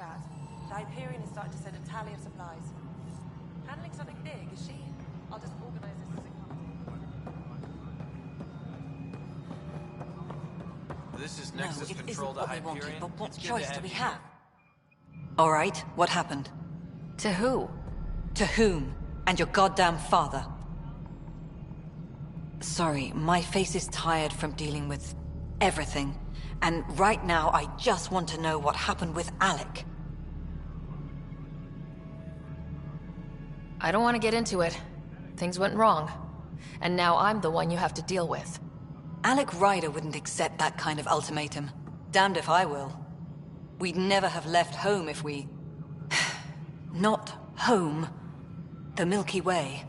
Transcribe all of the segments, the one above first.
strat. The Hyperion is starting to send a tally of supplies. Handling something big, is she? I'll just organize this as it comes. This is Nexus Control to Hyperion. But what choice do we have? All right, what happened? To who? To whom? And your goddamn father. Sorry, my face is tired from dealing with everything. And right now, I just want to know what happened with Alec. I don't want to get into it. Things went wrong. And now I'm the one you have to deal with. Alec Ryder wouldn't accept that kind of ultimatum. Damned if I will. We'd never have left home if we... Not home. The Milky Way.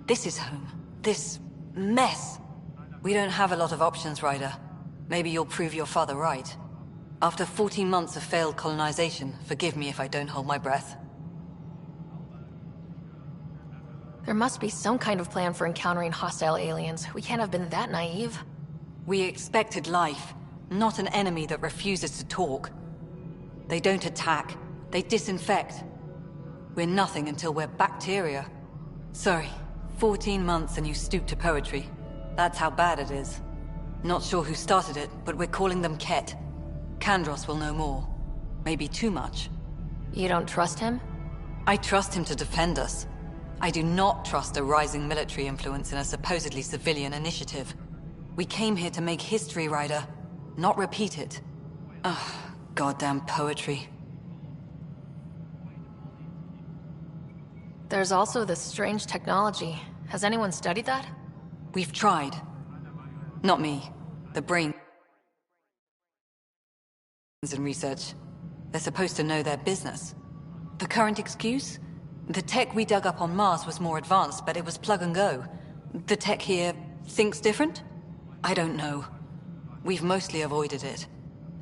This is home. This mess. We don't have a lot of options, Ryder. Maybe you'll prove your father right. After 14 months of failed colonization, forgive me if I don't hold my breath. There must be some kind of plan for encountering hostile aliens. We can't have been that naive. We expected life, not an enemy that refuses to talk. They don't attack, they disinfect. We're nothing until we're bacteria. Sorry, 14 months and you stoop to poetry. That's how bad it is. Not sure who started it, but we're calling them Ket. Kandros will know more. Maybe too much. You don't trust him? I trust him to defend us. I do not trust a rising military influence in a supposedly civilian initiative. We came here to make history, Ryder, not repeat it. Ugh, goddamn poetry. There's also this strange technology. Has anyone studied that? We've tried. Not me. The brain and research. They're supposed to know their business. The current excuse? The tech we dug up on Mars was more advanced, but it was plug and go. The tech here thinks different? I don't know. We've mostly avoided it.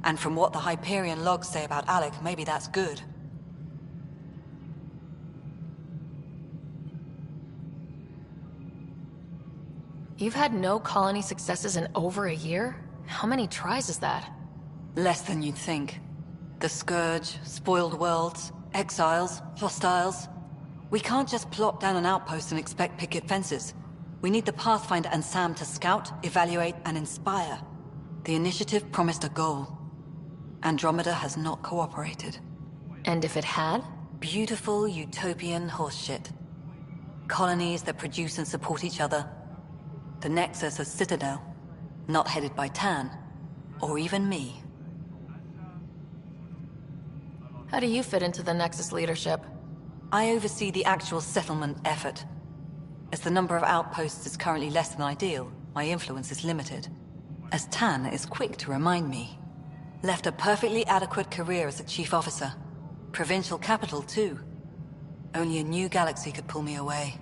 And from what the Hyperion logs say about Alec, maybe that's good. You've had no colony successes in over a year? How many tries is that? Less than you'd think. The Scourge, spoiled worlds, exiles, hostiles. We can't just plop down an outpost and expect picket fences. We need the Pathfinder and Sam to scout, evaluate, and inspire. The initiative promised a goal. Andromeda has not cooperated. And if it had? Beautiful utopian horseshit. Colonies that produce and support each other. The Nexus a citadel, not headed by Tan, or even me. How do you fit into the Nexus leadership? I oversee the actual settlement effort. As the number of outposts is currently less than ideal, my influence is limited. As Tan is quick to remind me. Left a perfectly adequate career as a chief officer. Provincial capital, too. Only a new galaxy could pull me away.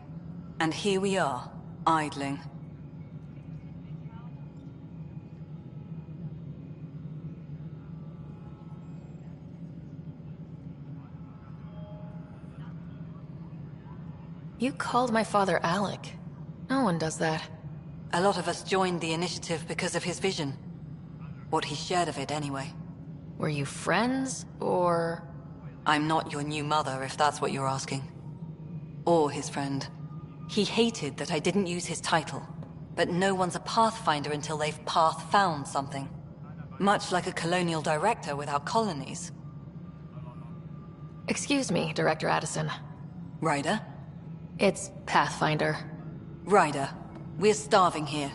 And here we are, idling. You called my father Alec. No one does that. A lot of us joined the initiative because of his vision. What he shared of it, anyway. Were you friends, or...? I'm not your new mother, if that's what you're asking. Or his friend. He hated that I didn't use his title. But no one's a Pathfinder until they've path-found something. Much like a colonial director without colonies. Excuse me, Director Addison. Ryder? It's Pathfinder. Ryder, we're starving here.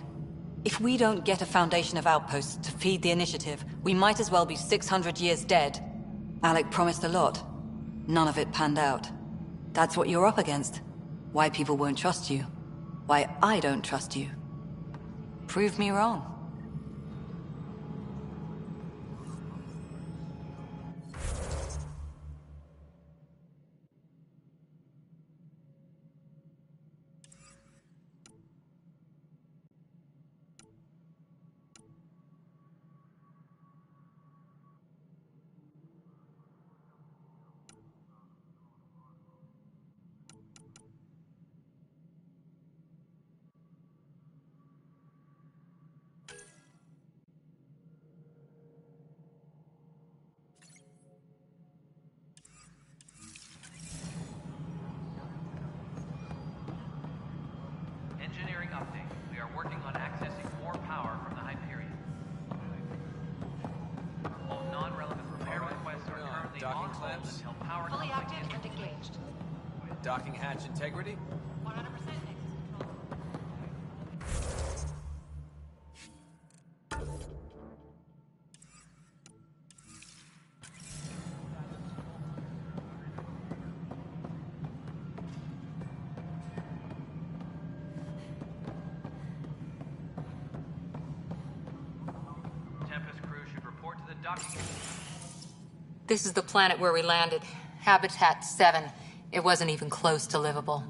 If we don't get a foundation of outposts to feed the initiative, we might as well be 600 years dead. Alec promised a lot. None of it panned out. That's what you're up against. Why people won't trust you. Why I don't trust you. Prove me wrong. shields. Fully active and engaged. Docking hatch integrity? 100% exit control. Tempest crew should report to the docking. This is the planet where we landed. Habitat 7. It wasn't even close to livable.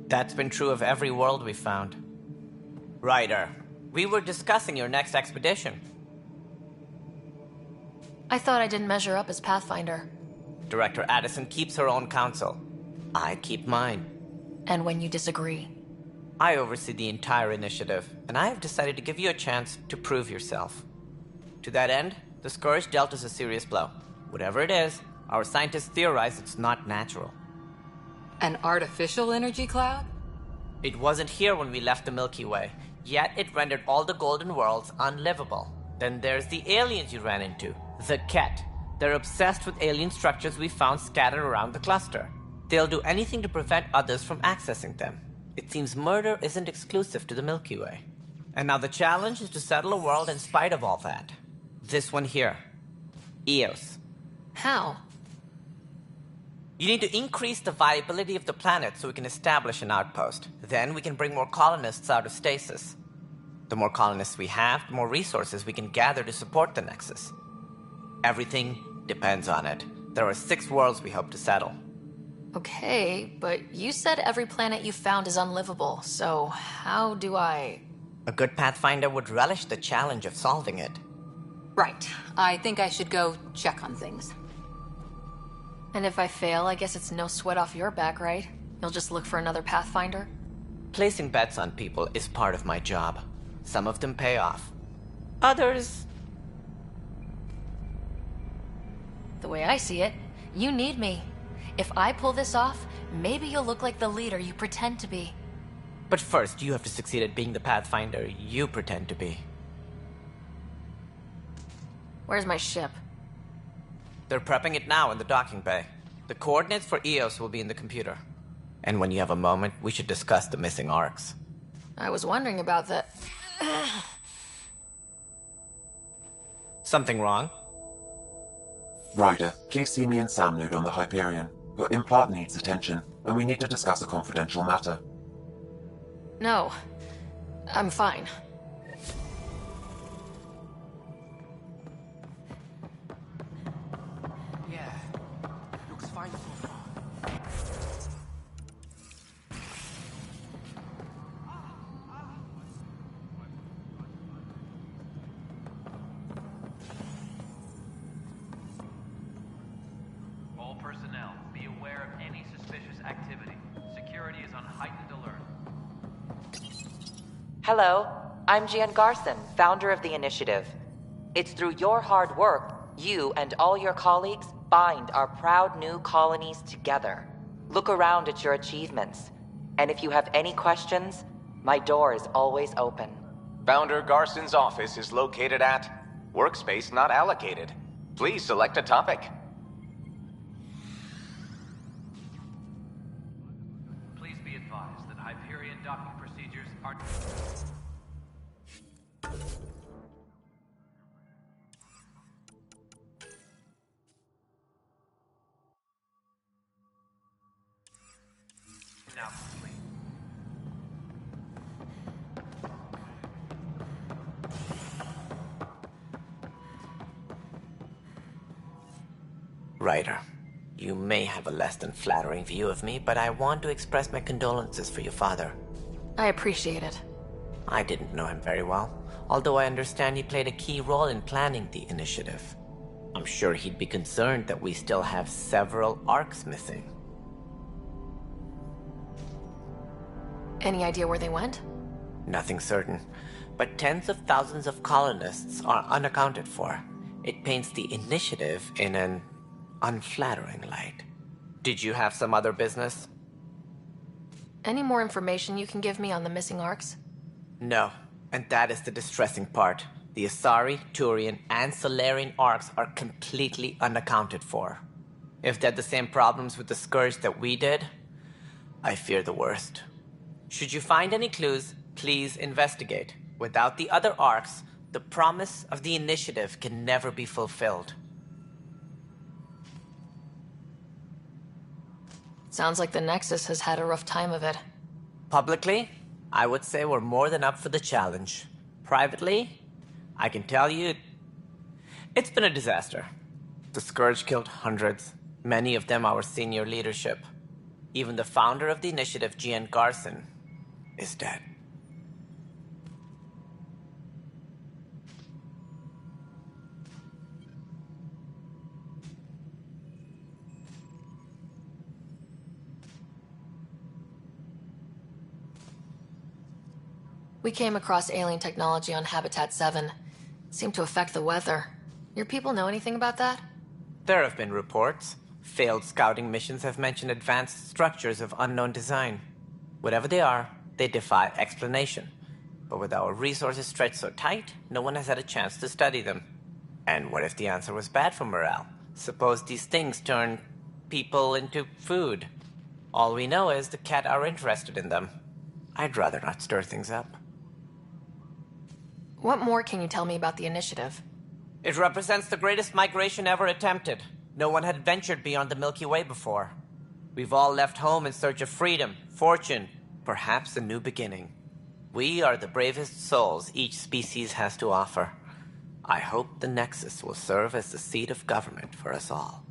That's been true of every world we found. Ryder, we were discussing your next expedition. I thought I didn't measure up as Pathfinder. Director Addison keeps her own counsel. I keep mine. And when you disagree? I oversee the entire initiative, and I have decided to give you a chance to prove yourself. To that end, the Scourge dealt us a serious blow. Whatever it is, our scientists theorize it's not natural. An artificial energy cloud? It wasn't here when we left the Milky Way, yet it rendered all the golden worlds unlivable. Then there's the aliens you ran into, the Ket. They're obsessed with alien structures we found scattered around the cluster. They'll do anything to prevent others from accessing them. It seems murder isn't exclusive to the Milky Way. And now the challenge is to settle a world in spite of all that. This one here. Eos. How? You need to increase the viability of the planet so we can establish an outpost. Then we can bring more colonists out of stasis. The more colonists we have, the more resources we can gather to support the Nexus. Everything depends on it. There are 6 worlds we hope to settle. Okay, but you said every planet you found is unlivable, so how do I... A good Pathfinder would relish the challenge of solving it. Right. I think I should go check on things. And if I fail, I guess it's no sweat off your back, right? You'll just look for another Pathfinder? Placing bets on people is part of my job. Some of them pay off. Others... The way I see it, you need me. If I pull this off, maybe you'll look like the leader you pretend to be. But first, you have to succeed at being the Pathfinder you pretend to be. Where's my ship? They're prepping it now in the docking bay. The coordinates for Eos will be in the computer. And when you have a moment, we should discuss the missing arcs. I was wondering about that. Something wrong? Ryder, please see me and Sam Nude on the Hyperion. Your implant needs attention, and we need to discuss a confidential matter. No, I'm fine. Yeah, looks fine so far. All personnel, be aware of any suspicious activity. Security is on heightened alert. Hello, I'm Jan Garson, founder of the initiative. It's through your hard work, you and all your colleagues bind our proud new colonies together. Look around at your achievements. And if you have any questions, my door is always open. Founder Garson's office is located at Workspace Not Allocated. Please select a topic. Please be advised that Hyperion docking procedures are... now complete. Ryder, you may have a less than flattering view of me, but I want to express my condolences for your father. I appreciate it. I didn't know him very well, although I understand he played a key role in planning the initiative. I'm sure he'd be concerned that we still have several arcs missing. Any idea where they went? Nothing certain, but tens of thousands of colonists are unaccounted for. It paints the initiative in an unflattering light. Did you have some other business? Any more information you can give me on the missing arcs? No, and that is the distressing part. The Asari, Turian, and Solarian arcs are completely unaccounted for. If they had the same problems with the Scourge that we did, I fear the worst. Should you find any clues, please investigate. Without the other arcs, the promise of the Initiative can never be fulfilled. Sounds like the Nexus has had a rough time of it. Publicly, I would say we're more than up for the challenge. Privately, I can tell you, it's been a disaster. The Scourge killed hundreds, many of them our senior leadership. Even the founder of the Initiative, Gian Garson, is dead. We came across alien technology on Habitat 7. It seemed to affect the weather. Your people know anything about that? There have been reports. Failed scouting missions have mentioned advanced structures of unknown design. Whatever they are, they defy explanation. But with our resources stretched so tight, no one has had a chance to study them. And what if the answer was bad for morale? Suppose these things turn people into food. All we know is the Cat are interested in them. I'd rather not stir things up. What more can you tell me about the Initiative? It represents the greatest migration ever attempted. No one had ventured beyond the Milky Way before. We've all left home in search of freedom, fortune, perhaps a new beginning. We are the bravest souls each species has to offer. I hope the Nexus will serve as the seat of government for us all.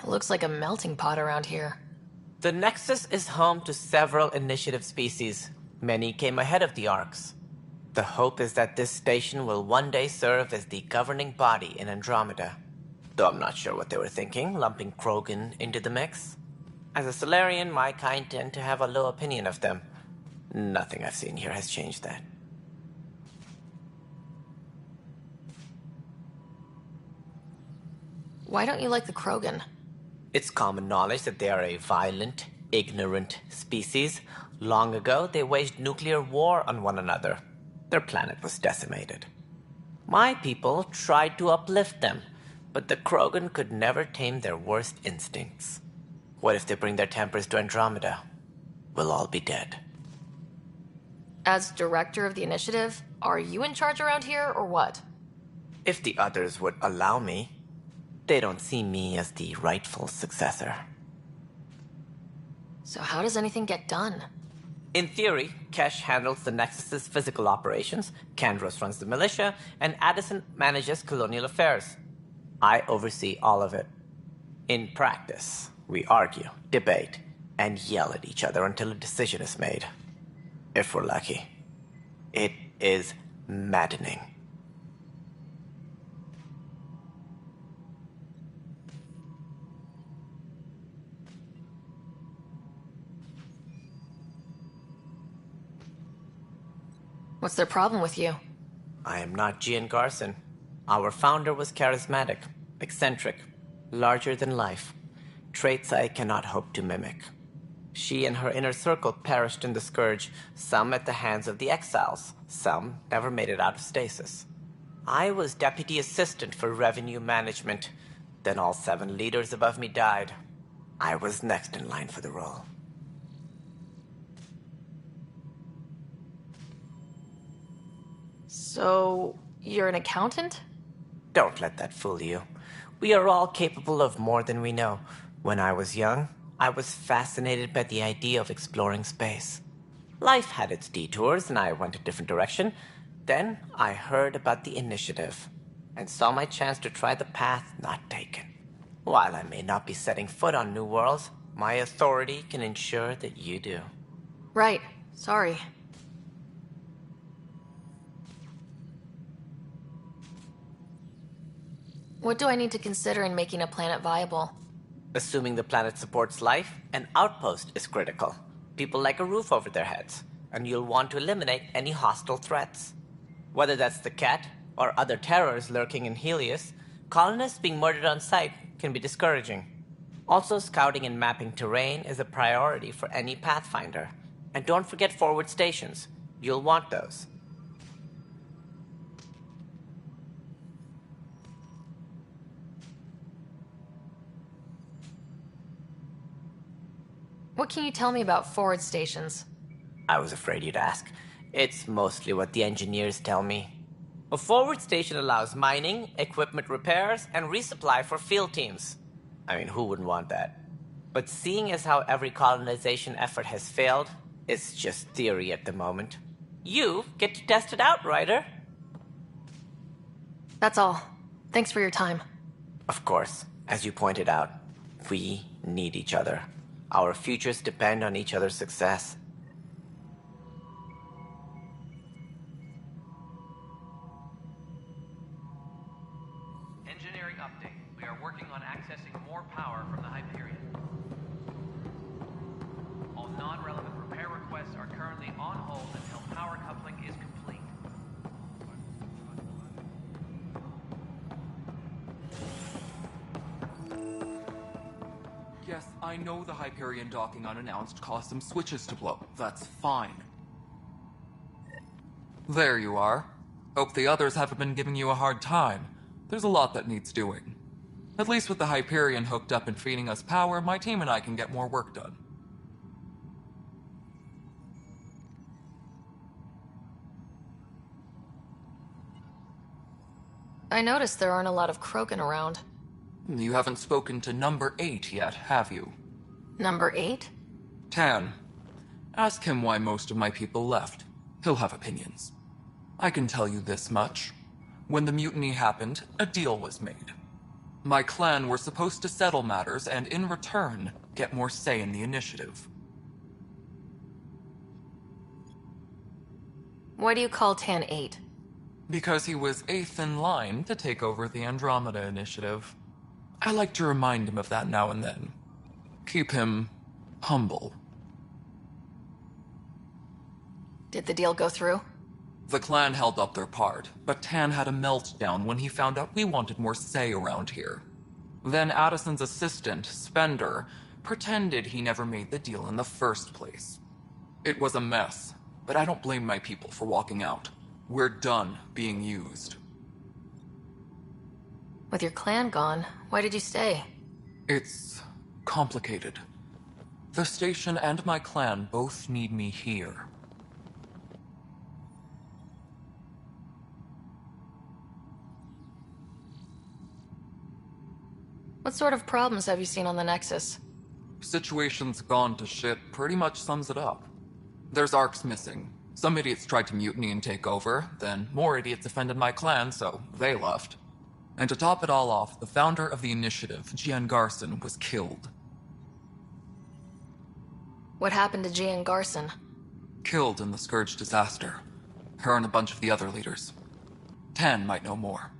It looks like a melting pot around here. The Nexus is home to several Initiative species. Many came ahead of the Arcs. The hope is that this station will one day serve as the governing body in Andromeda. Though I'm not sure what they were thinking, lumping Krogan into the mix. As a Solarian, my kind tend to have a low opinion of them. Nothing I've seen here has changed that. Why don't you like the Krogan? It's common knowledge that they are a violent, ignorant species. Long ago, they waged nuclear war on one another. Their planet was decimated. My people tried to uplift them, but the Krogan could never tame their worst instincts. What if they bring their tempers to Andromeda? We'll all be dead. As director of the Initiative, are you in charge around here, or what? If the others would allow me. They don't see me as the rightful successor. So how does anything get done? In theory, Kesh handles the Nexus's physical operations, Kandros runs the militia, and Addison manages colonial affairs. I oversee all of it. In practice, we argue, debate, and yell at each other until a decision is made. If we're lucky. It is maddening. What's their problem with you? I am not Gian Garson. Our founder was charismatic, eccentric, larger than life. Traits I cannot hope to mimic. She and her inner circle perished in the Scourge, some at the hands of the Exiles, some never made it out of stasis. I was deputy assistant for revenue management. Then all 7 leaders above me died. I was next in line for the role. So, you're an accountant? Don't let that fool you. We are all capable of more than we know. When I was young, I was fascinated by the idea of exploring space. Life had its detours, and I went a different direction. Then I heard about the initiative, and saw my chance to try the path not taken. While I may not be setting foot on new worlds, my authority can ensure that you do. Right. Sorry. What do I need to consider in making a planet viable? Assuming the planet supports life, an outpost is critical. People like a roof over their heads, and you'll want to eliminate any hostile threats. Whether that's the cat, or other terrors lurking in Helios, colonists being murdered on sight can be discouraging. Also, scouting and mapping terrain is a priority for any Pathfinder. And don't forget forward stations. You'll want those. What can you tell me about forward stations? I was afraid you'd ask. It's mostly what the engineers tell me. A forward station allows mining, equipment repairs, and resupply for field teams. I mean, who wouldn't want that? But seeing as how every colonization effort has failed, it's just theory at the moment. You get to test it out, Ryder. That's all. Thanks for your time. Of course, as you pointed out, we need each other. Our futures depend on each other's success. Engineering update. We are working on accessing more power from the Hyperion. All non-relevant repair requests are currently on hold until power coupling is complete. Yes, I know the Hyperion docking unannounced caused some switches to blow. That's fine. There you are. Hope the others haven't been giving you a hard time. There's a lot that needs doing. At least with the Hyperion hooked up and feeding us power, my team and I can get more work done. I noticed there aren't a lot of Krogan around. You haven't spoken to number 8 yet, have you? Number 8? Tan. Ask him why most of my people left. He'll have opinions. I can tell you this much. When the mutiny happened, a deal was made. My clan were supposed to settle matters and, in return, get more say in the initiative. Why do you call Tan 8? Because he was 8th in line to take over the Andromeda initiative. I like to remind him of that now and then. Keep him humble. Did the deal go through? The clan held up their part, but Tan had a meltdown when he found out we wanted more say around here. Then Addison's assistant, Spender, pretended he never made the deal in the first place. It was a mess, but I don't blame my people for walking out. We're done being used. With your clan gone, why did you stay? It's complicated. The station and my clan both need me here. What sort of problems have you seen on the Nexus? Situation's gone to shit pretty much sums it up. There's arcs missing. Some idiots tried to mutiny and take over, then more idiots offended my clan, so they left. And to top it all off, the founder of the initiative, Gian Garson, was killed. What happened to Gian Garson? Killed in the Scourge disaster. Her and a bunch of the other leaders. Tan might know more.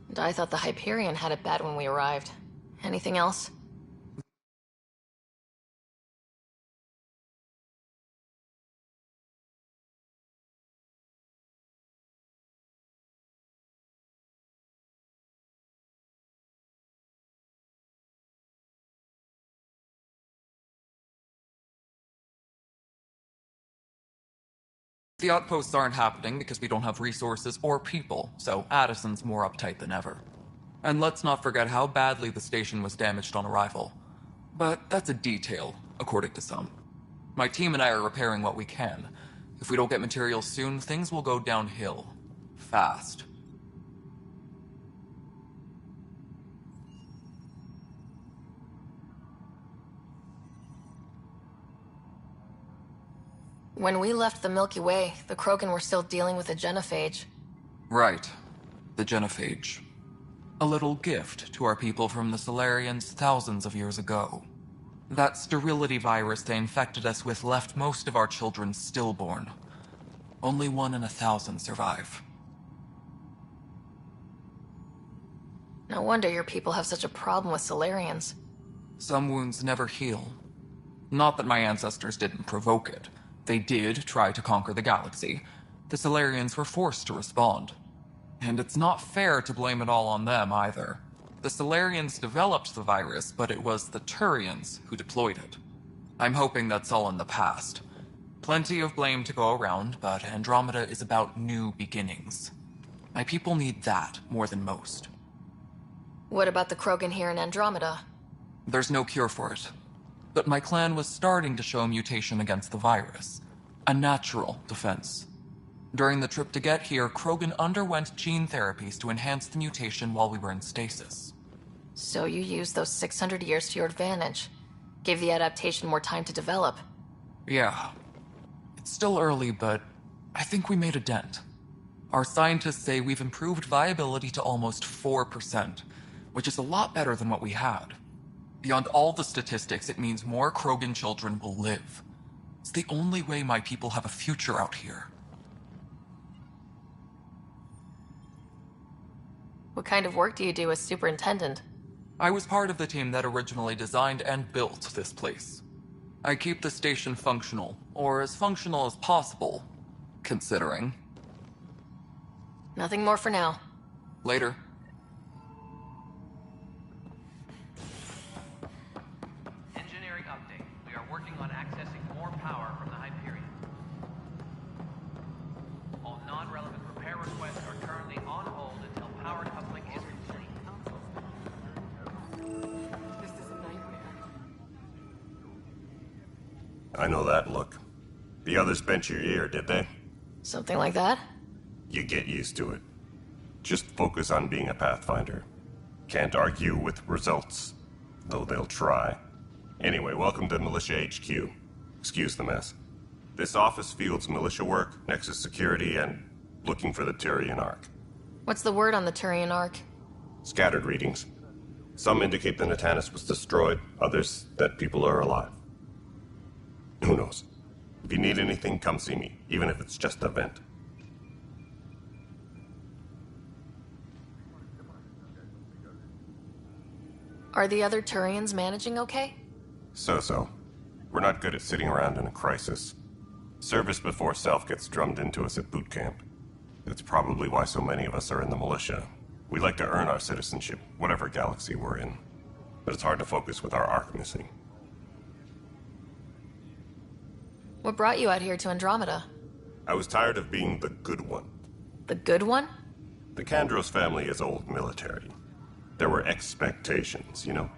And I thought the Hyperion had it bad when we arrived. Anything else? The outposts aren't happening because we don't have resources or people, so Addison's more uptight than ever. And let's not forget how badly the station was damaged on arrival. But that's a detail, according to some. My team and I are repairing what we can. If we don't get materials soon, things will go downhill. Fast. When we left the Milky Way, the Krogan were still dealing with a genophage. Right. The genophage. A little gift to our people from the Solarians thousands of years ago. That sterility virus they infected us with left most of our children stillborn. Only 1 in 1,000 survive. No wonder your people have such a problem with Solarians. Some wounds never heal. Not that my ancestors didn't provoke it. They did try to conquer the galaxy. The Solarians were forced to respond. And it's not fair to blame it all on them, either. The Solarians developed the virus, but it was the Turians who deployed it. I'm hoping that's all in the past. Plenty of blame to go around, but Andromeda is about new beginnings. My people need that more than most. What about the Krogan here in Andromeda? There's no cure for it. But my clan was starting to show mutation against the virus. A natural defense. During the trip to get here, Krogan underwent gene therapies to enhance the mutation while we were in stasis. So you used those 600 years to your advantage. Gave the adaptation more time to develop. Yeah. It's still early, but I think we made a dent. Our scientists say we've improved viability to almost 4%, which is a lot better than what we had. Beyond all the statistics, it means more Krogan children will live. It's the only way my people have a future out here. What kind of work do you do as superintendent? I was part of the team that originally designed and built this place. I keep the station functional, or as functional as possible, considering. Nothing more for now. Later. Engineering update. We are working on accessing more power from the Hyperion. All non-relevant repair requests are currently on hold until power coupling is complete. This is a nightmare. I know that look. The others bent your ear, did they? Something like that? You get used to it. Just focus on being a Pathfinder. Can't argue with results, though they'll try. Anyway, welcome to Militia HQ. Excuse the mess. This office fields militia work, Nexus security, and looking for the Turian Ark. What's the word on the Turian Ark? Scattered readings. Some indicate the Natanus was destroyed, others that people are alive. Who knows? If you need anything, come see me, even if it's just a vent. Are the other Turians managing okay? So-so. We're not good at sitting around in a crisis. Service before self gets drummed into us at boot camp. That's probably why so many of us are in the militia. We like to earn our citizenship, whatever galaxy we're in. But it's hard to focus with our arc missing. What brought you out here to Andromeda? I was tired of being the good one. The good one? The Kandros family is old military. There were expectations, you know?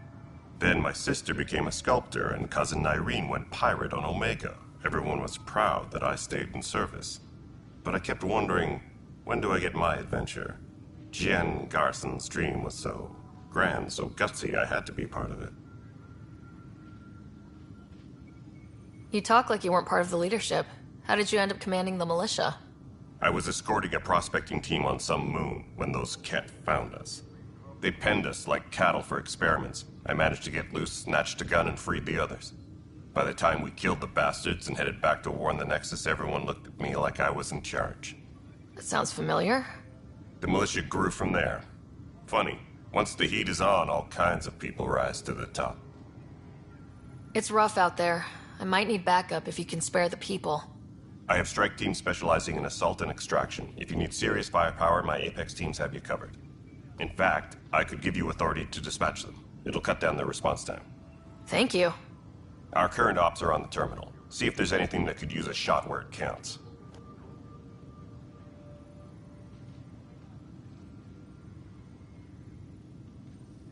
Then my sister became a sculptor and cousin Irene went pirate on Omega. Everyone was proud that I stayed in service. But I kept wondering, when do I get my adventure? Jian Garson's dream was so grand, so gutsy, I had to be part of it. You talk like you weren't part of the leadership. How did you end up commanding the militia? I was escorting a prospecting team on some moon when those Ket found us. They penned us like cattle for experiments. I managed to get loose, snatched a gun, and freed the others. By the time we killed the bastards and headed back to warn the Nexus, everyone looked at me like I was in charge. That sounds familiar. The militia grew from there. Funny, once the heat is on, all kinds of people rise to the top. It's rough out there. I might need backup if you can spare the people. I have strike teams specializing in assault and extraction. If you need serious firepower, my Apex teams have you covered. In fact, I could give you authority to dispatch them. It'll cut down their response time. Thank you. Our current ops are on the terminal. See if there's anything that could use a shot where it counts.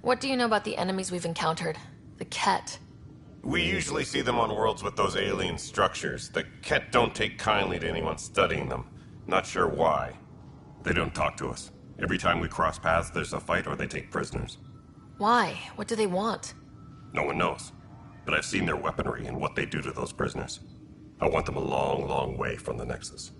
What do you know about the enemies we've encountered? The Ket? We usually see them on worlds with those alien structures. The Ket don't take kindly to anyone studying them. Not sure why. They don't talk to us. Every time we cross paths, there's a fight or they take prisoners. Why? What do they want? No one knows. But I've seen their weaponry and what they do to those prisoners. I want them a long, long way from the Nexus.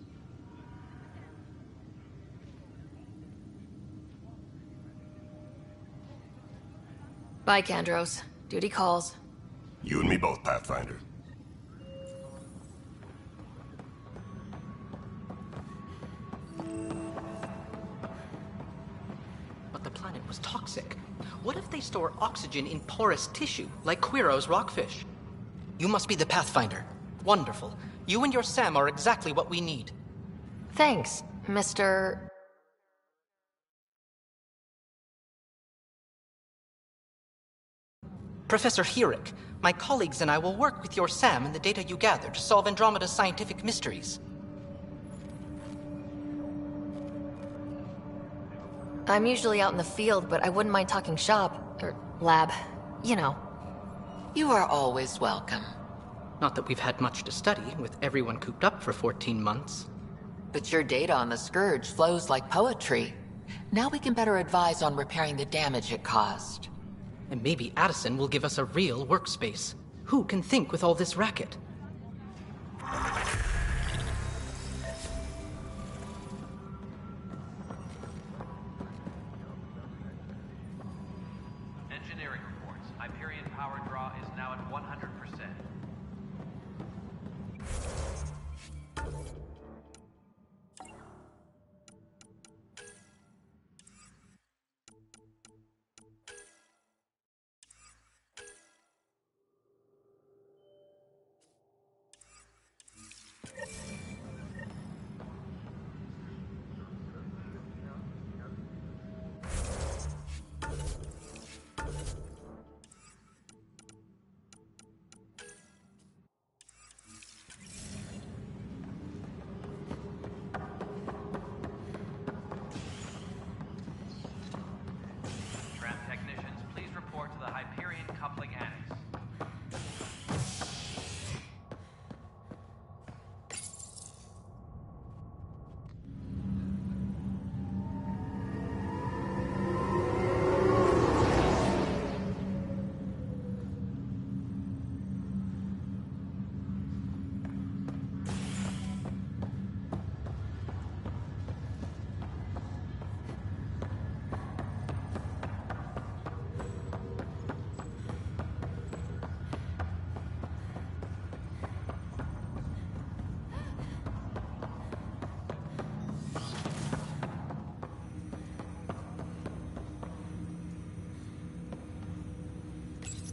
Bye, Kandros. Duty calls. You and me both, Pathfinder. But the planet was toxic. What if they store oxygen in porous tissue, like Quiro's rockfish? You must be the Pathfinder. Wonderful. You and your Sam are exactly what we need. Thanks, Mr. Professor Herrick, my colleagues and I will work with your Sam and the data you gather to solve Andromeda's scientific mysteries. I'm usually out in the field, but I wouldn't mind talking shop. Or lab. You know. You are always welcome. Not that we've had much to study, with everyone cooped up for 14 months. But your data on the Scourge flows like poetry. Now we can better advise on repairing the damage it caused. And maybe Addison will give us a real workspace. Who can think with all this racket? Engineering reports. Hyperion power draw is now at 100%.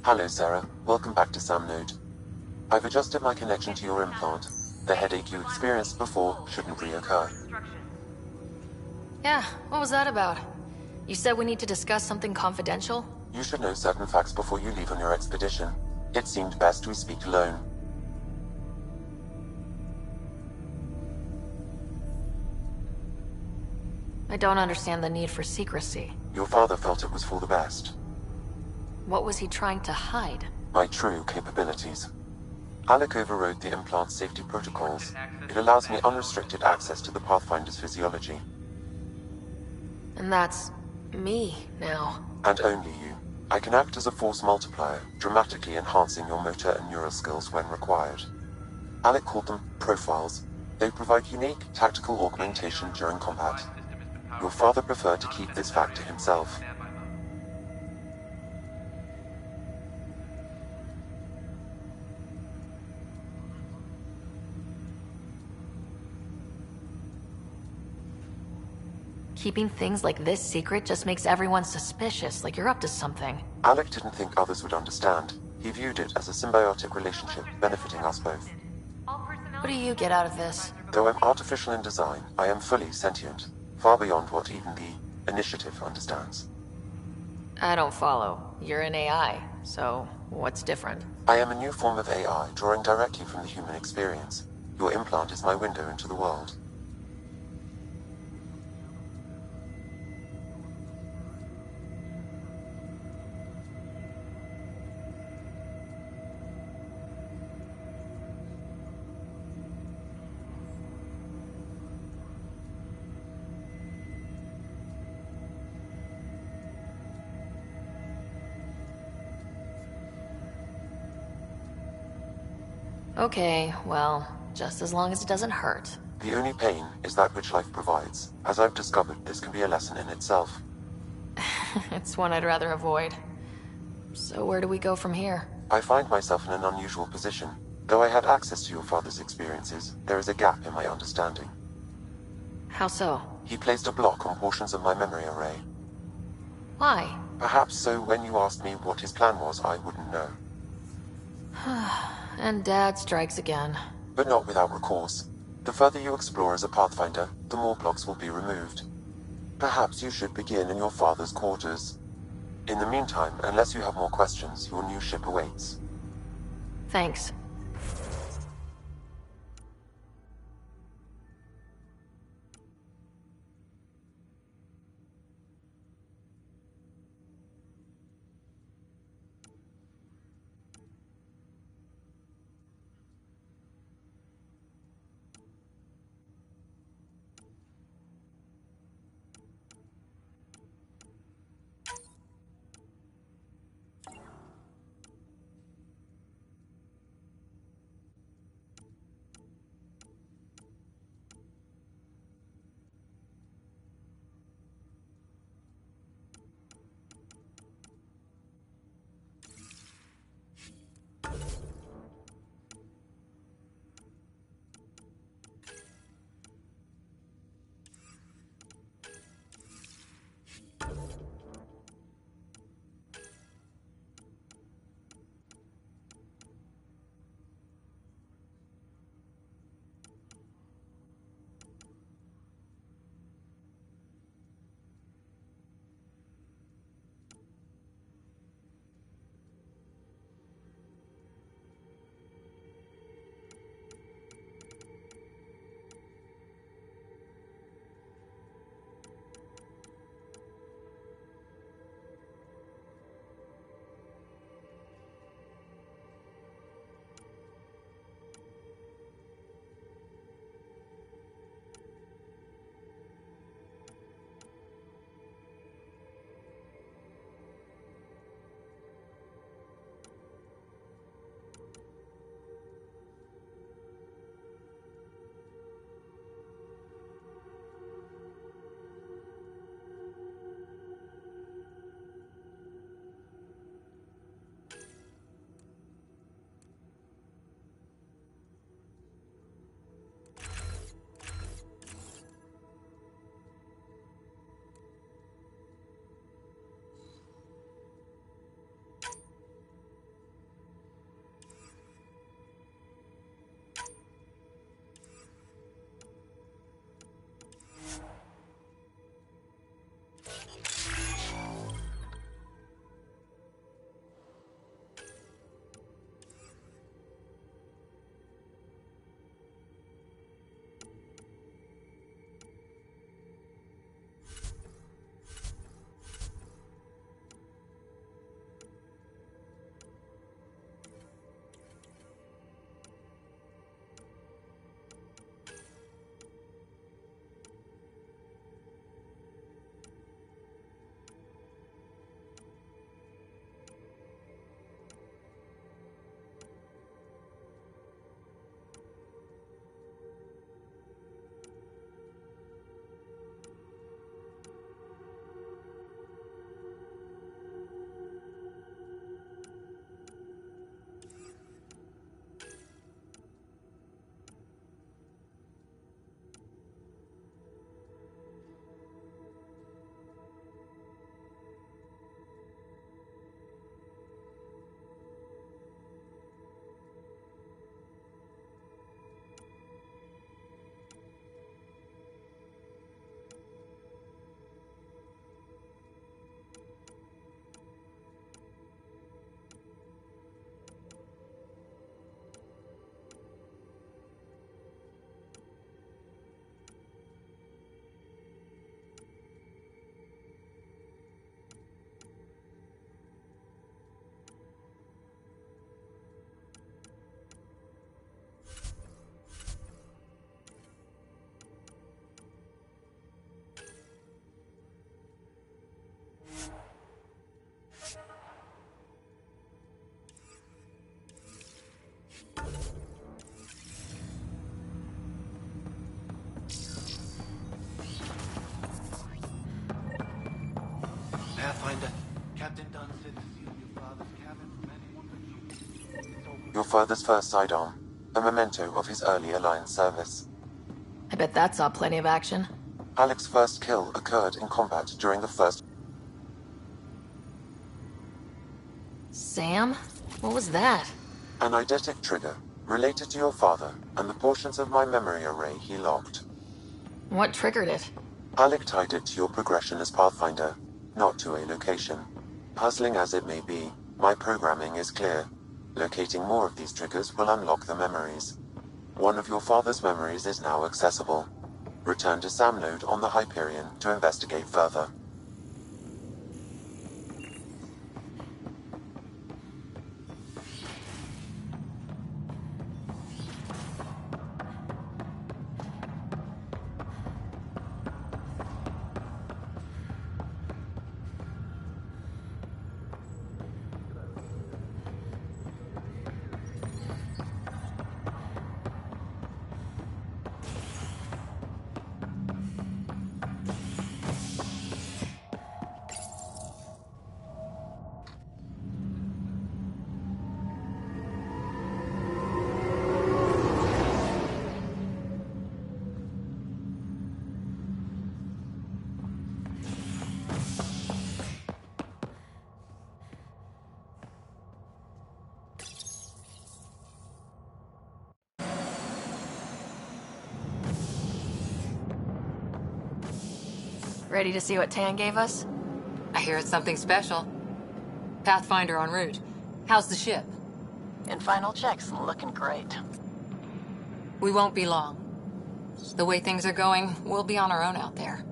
Hello, Sarah. Welcome back to Sam Node. I've adjusted my connection to your implant. The headache you experienced before shouldn't reoccur. Yeah, what was that about? You said we need to discuss something confidential? You should know certain facts before you leave on your expedition. It seemed best we speak alone. I don't understand the need for secrecy. Your father felt it was for the best. What was he trying to hide? My true capabilities. Alec overrode the implant's safety protocols. It allows me unrestricted access to the Pathfinder's physiology. And that's me now. And only you. I can act as a force multiplier, dramatically enhancing your motor and neural skills when required. Alec called them profiles. They provide unique tactical augmentation during combat. Your father preferred to keep this fact to himself. Keeping things like this secret just makes everyone suspicious, like you're up to something. Alec didn't think others would understand. He viewed it as a symbiotic relationship, benefiting us both. What do you get out of this? Though I'm artificial in design, I am fully sentient, far beyond what even the Initiative understands. I don't follow. You're an AI, so what's different? I am a new form of AI, drawing directly from the human experience. Your implant is my window into the world. Okay, well, just as long as it doesn't hurt. The only pain is that which life provides. As I've discovered, this can be a lesson in itself. It's one I'd rather avoid. So where do we go from here? I find myself in an unusual position. Though I had access to your father's experiences, there is a gap in my understanding. How so? He placed a block on portions of my memory array. Why? Perhaps so when you asked me what his plan was, I wouldn't know. And Dad strikes again. But not without recourse. The further you explore as a Pathfinder, the more blocks will be removed. Perhaps you should begin in your father's quarters. In the meantime, unless you have more questions, your new ship awaits. Thanks. your father's first sidearm, a memento of his earlier line service. I bet that saw plenty of action. Alec's first kill occurred in combat during the first... Sam? What was that? An eidetic trigger, related to your father, and the portions of my memory array he locked. What triggered it? Alec tied it to your progression as Pathfinder, not to a location. Puzzling as it may be, my programming is clear. Locating more of these triggers will unlock the memories. One of your father's memories is now accessible. Return to Sam node on the Hyperion to investigate further. Ready to see what Tan gave us? I hear it's something special. Pathfinder en route. How's the ship? In final checks, looking great. We won't be long. The way things are going, we'll be on our own out there.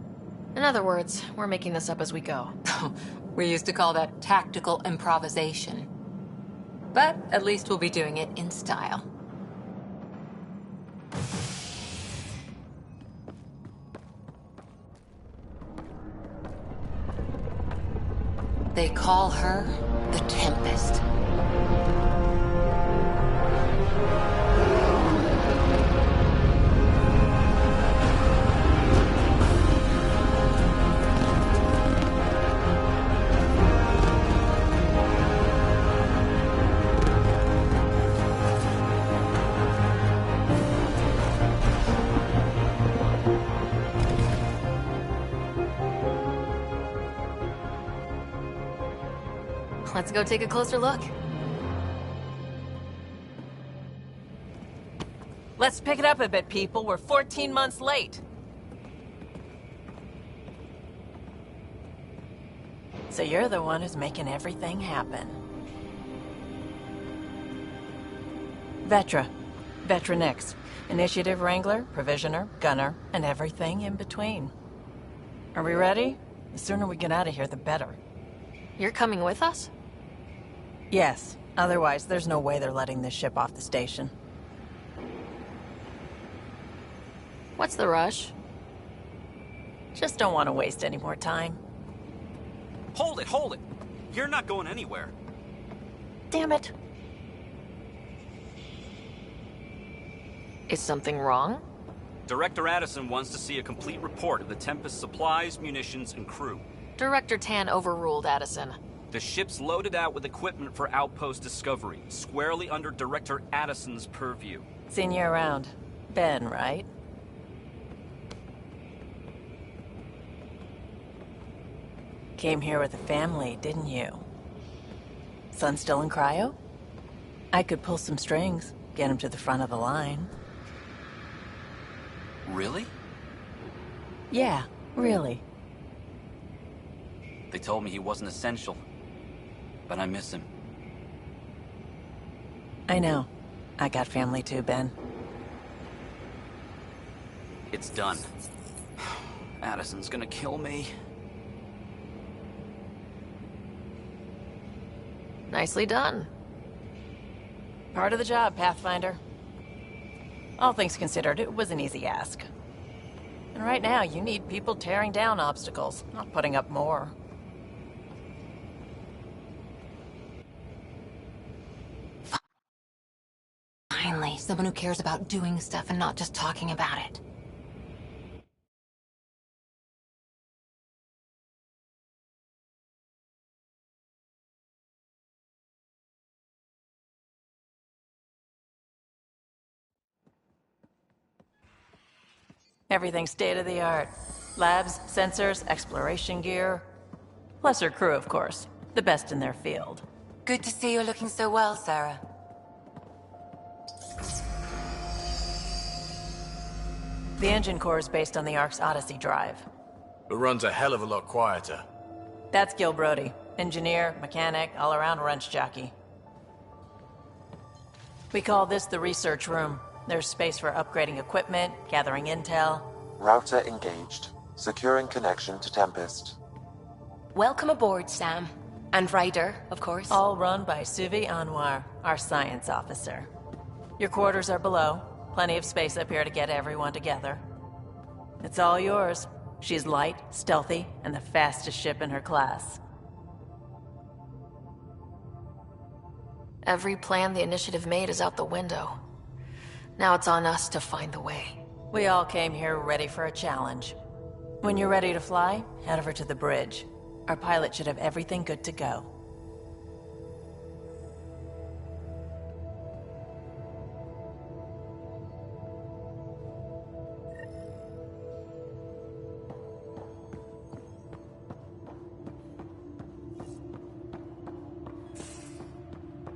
In other words, we're making this up as we go. We used to call that tactical improvisation. But at least we'll be doing it in style. They call her the Tempest. Let's go take a closer look. Let's pick it up a bit, people. We're 14 months late. So you're the one who's making everything happen. Vetra. Vetra Nix. Initiative Wrangler, Provisioner, Gunner, and everything in between. Are we ready? The sooner we get out of here, the better. You're coming with us? Yes. Otherwise, there's no way they're letting this ship off the station. What's the rush? Just don't want to waste any more time. Hold it, hold it! You're not going anywhere. Damn it. Is something wrong? Director Addison wants to see a complete report of the Tempest's supplies, munitions, and crew. Director Tan overruled Addison. The ship's loaded out with equipment for outpost discovery, squarely under Director Addison's purview. Seen you around. Ben, right? Came here with a family, didn't you? Son still in cryo? I could pull some strings, get him to the front of the line. Really? Yeah, really. They told me he wasn't essential, but I miss him. I know. I got family too, Ben. It's done. Addison's gonna kill me. Nicely done. Part of the job, Pathfinder. All things considered, it was an easy ask. And right now, you need people tearing down obstacles, not putting up more. Finally, someone who cares about doing stuff and not just talking about it. Everything state-of-the-art. Labs, sensors, exploration gear. Plus her crew, of course. The best in their field. Good to see you looking so well, Sarah. The engine core is based on the Ark's Odyssey drive. It runs a hell of a lot quieter. That's Gil Brody. Engineer, mechanic, all-around wrench jockey. We call this the research room. There's space for upgrading equipment, gathering intel. Router engaged. Securing connection to Tempest. Welcome aboard, Sam. And Ryder, of course. All run by Suvi Anwar, our science officer. Your quarters are below. Plenty of space up here to get everyone together. It's all yours. She's light, stealthy, and the fastest ship in her class. Every plan the Initiative made is out the window. Now it's on us to find the way. We all came here ready for a challenge. When you're ready to fly, head over to the bridge. Our pilot should have everything good to go.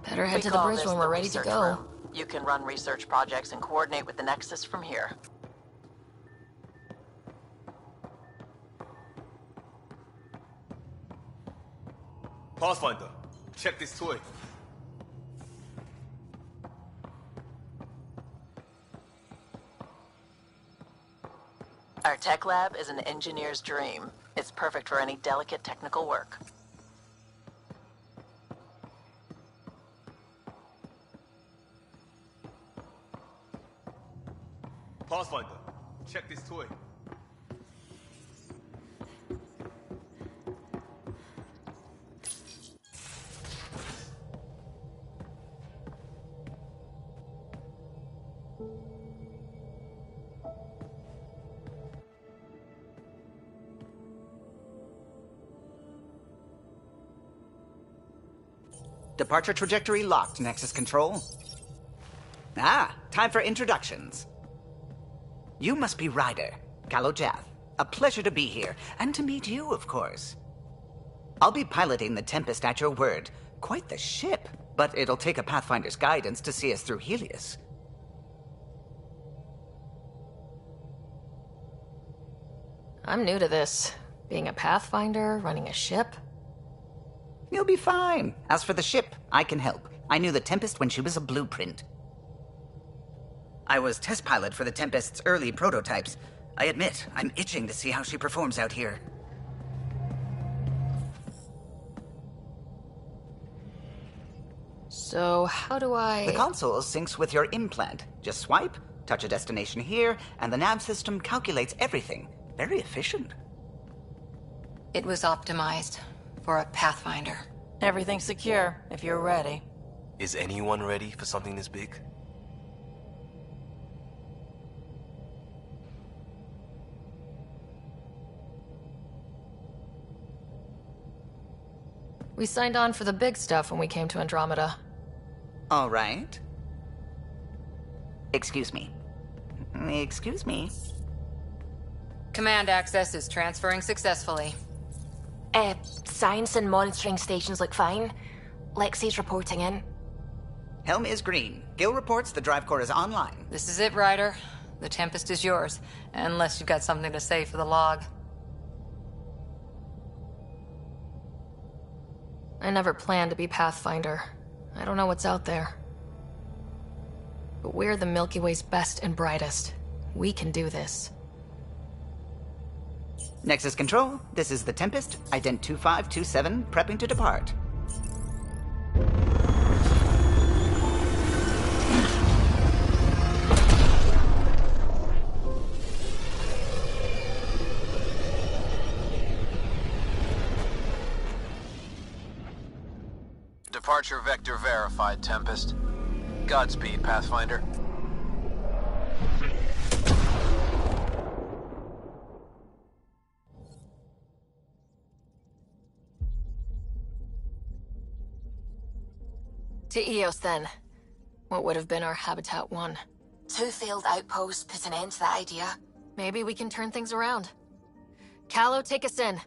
Better head to the bridge when we're ready to go. You can run research projects and coordinate with the Nexus from here. Pathfinder, check this toy. Our tech lab is an engineer's dream. It's perfect for any delicate technical work. Pathfinder, check this toy. Departure trajectory locked, Nexus Control. Ah, time for introductions. You must be Ryder, Kalojath. A pleasure to be here, and to meet you, of course. I'll be piloting the Tempest at your word. Quite the ship, but it'll take a Pathfinder's guidance to see us through Helios. I'm new to this. Being a Pathfinder, running a ship. You'll be fine. As for the ship, I can help. I knew the Tempest when she was a blueprint. I was test pilot for the Tempest's early prototypes. I admit, I'm itching to see how she performs out here. So, how do I... The console syncs with your implant. Just swipe, touch a destination here, and the nav system calculates everything. Very efficient. It was optimized for a Pathfinder. Everything's secure, if you're ready. Is anyone ready for something this big? We signed on for the big stuff when we came to Andromeda. All right. Excuse me. Excuse me. Command access is transferring successfully. Science and monitoring stations look fine. Lexi's reporting in. Helm is green. Gil reports the drive core is online. This is it, Ryder. The Tempest is yours, unless you've got something to say for the log. I never planned to be Pathfinder. I don't know what's out there. But we're the Milky Way's best and brightest. We can do this. Nexus Control, this is the Tempest, Ident 2527, prepping to depart. Departure vector verified, Tempest. Godspeed, Pathfinder. To Eos, then. What would have been our Habitat 1? 2 failed outposts put an end to that idea. Maybe we can turn things around. Callow, take us in.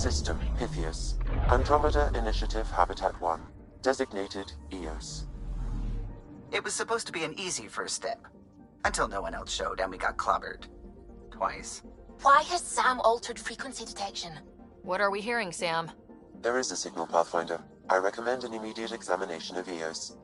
System Pythias. Andromeda Initiative Habitat 1. Designated EOS. It was supposed to be an easy first step. Until no one else showed and we got clobbered. Twice. Why has Sam altered frequency detection? What are we hearing, Sam? There is a signal, Pathfinder. I recommend an immediate examination of EOS.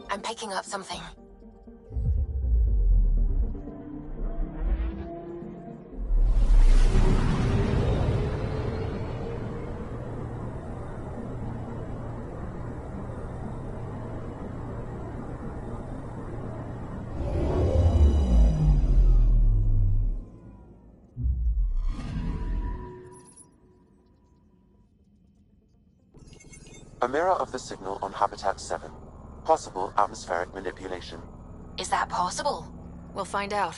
I'm picking up something. A mirror of the signal on Habitat 7. Possible atmospheric manipulation. Is that possible? We'll find out.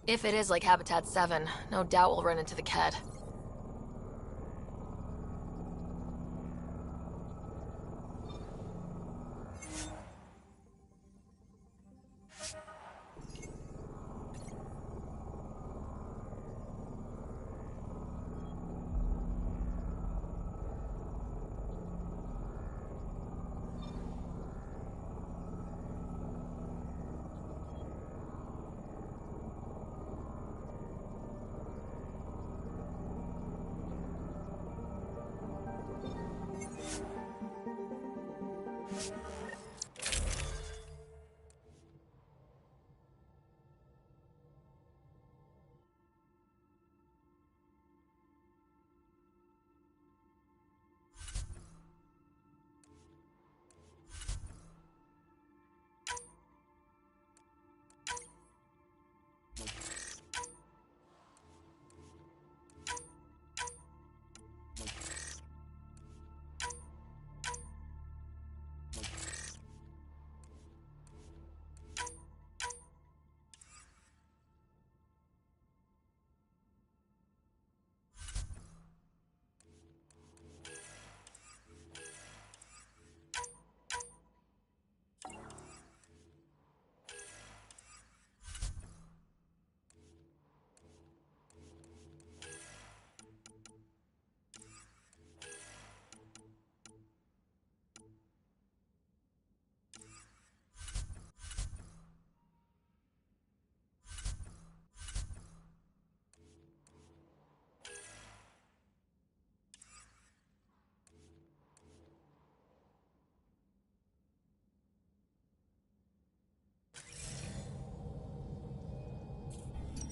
If it is like Habitat 7, no doubt we'll run into the Ked.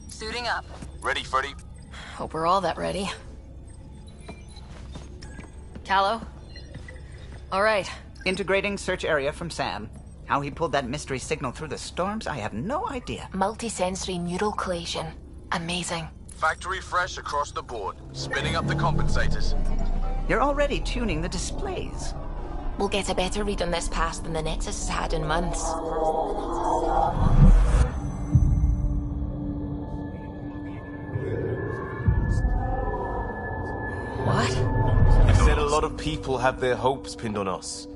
Suiting up. Ready, Freddy? Hope we're all that ready. Callow? All right. Integrating search area from Sam. How he pulled that mystery signal through the storms, I have no idea. Multisensory neural collation. Amazing. Factory fresh across the board. Spinning up the compensators. You're already tuning the displays. We'll get a better read on this pass than the Nexus has had in months. What? You said a lot of people have their hopes pinned on us.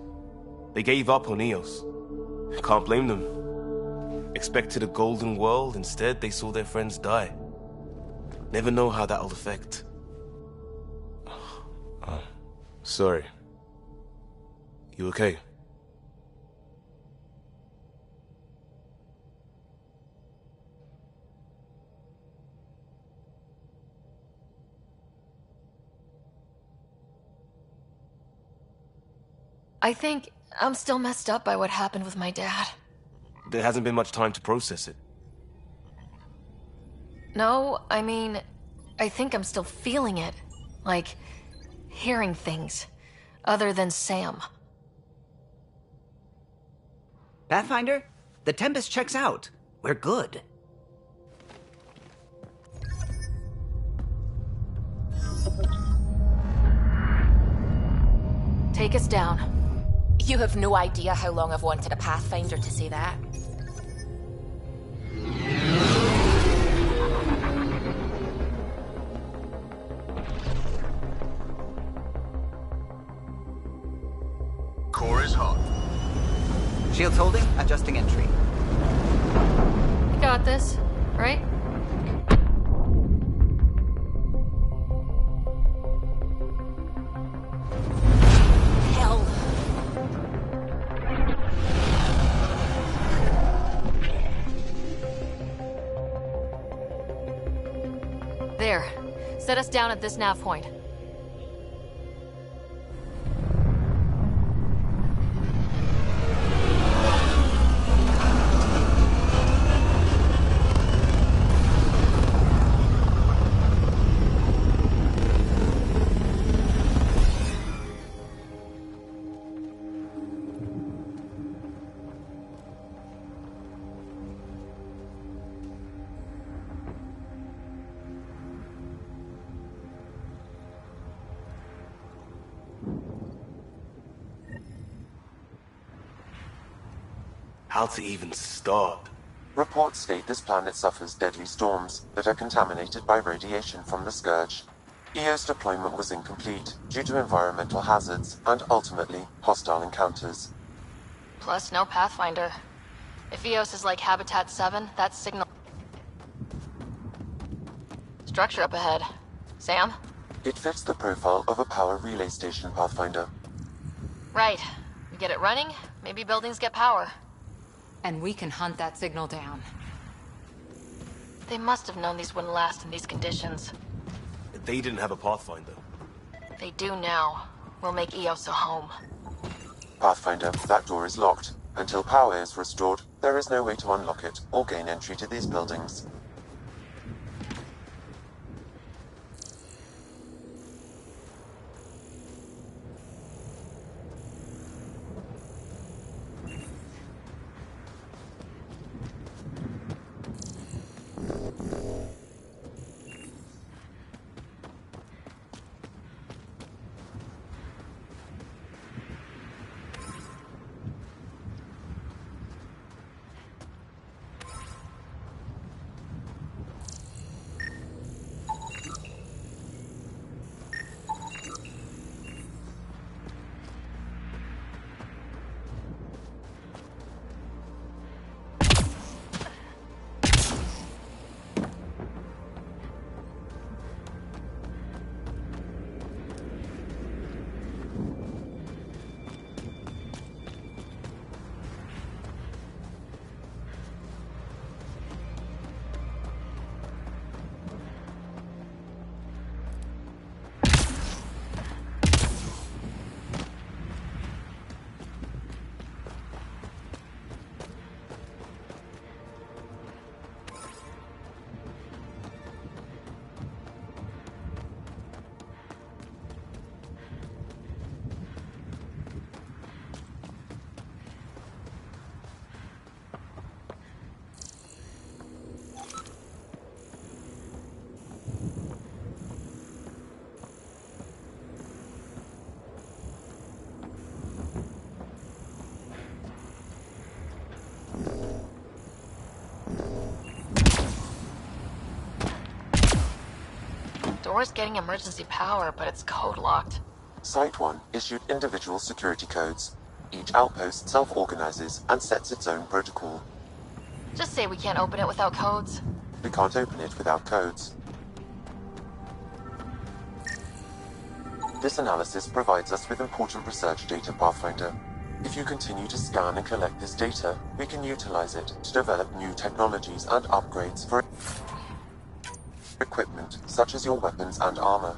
They gave up on Eos. Can't blame them. Expected a golden world, instead they saw their friends die. Never know how that'll affect. Sorry. You okay? I think I'm still messed up by what happened with my dad. There hasn't been much time to process it. No, I mean, I think I'm still feeling it. Like, hearing things. Other than Sam. Pathfinder, the Tempest checks out. We're good. Take us down. You have no idea how long I've wanted a Pathfinder to say that. Core is hot. Shields holding, adjusting entry. You got this, right? Hell. There. Set us down at this nav point. How to even start? Reports state this planet suffers deadly storms that are contaminated by radiation from the Scourge. EO's deployment was incomplete due to environmental hazards and ultimately hostile encounters. Plus, no Pathfinder. If EOS is like Habitat 7, that's signal... Structure up ahead. Sam? It fits the profile of a power relay station, Pathfinder. Right. We get it running, maybe buildings get power. And we can hunt that signal down. They must have known these wouldn't last in these conditions. They didn't have a Pathfinder. They do now. We'll make EOS a home. Pathfinder, that door is locked. Until power is restored, there is no way to unlock it or gain entry to these buildings. Door's getting emergency power, but it's code locked. Site 1 issued individual security codes. Each outpost self-organizes and sets its own protocol. Just say we can't open it without codes. We can't open it without codes. This analysis provides us with important research data, Pathfinder. If you continue to scan and collect this data, we can utilize it to develop new technologies and upgrades for equipment, such as your weapons and armor.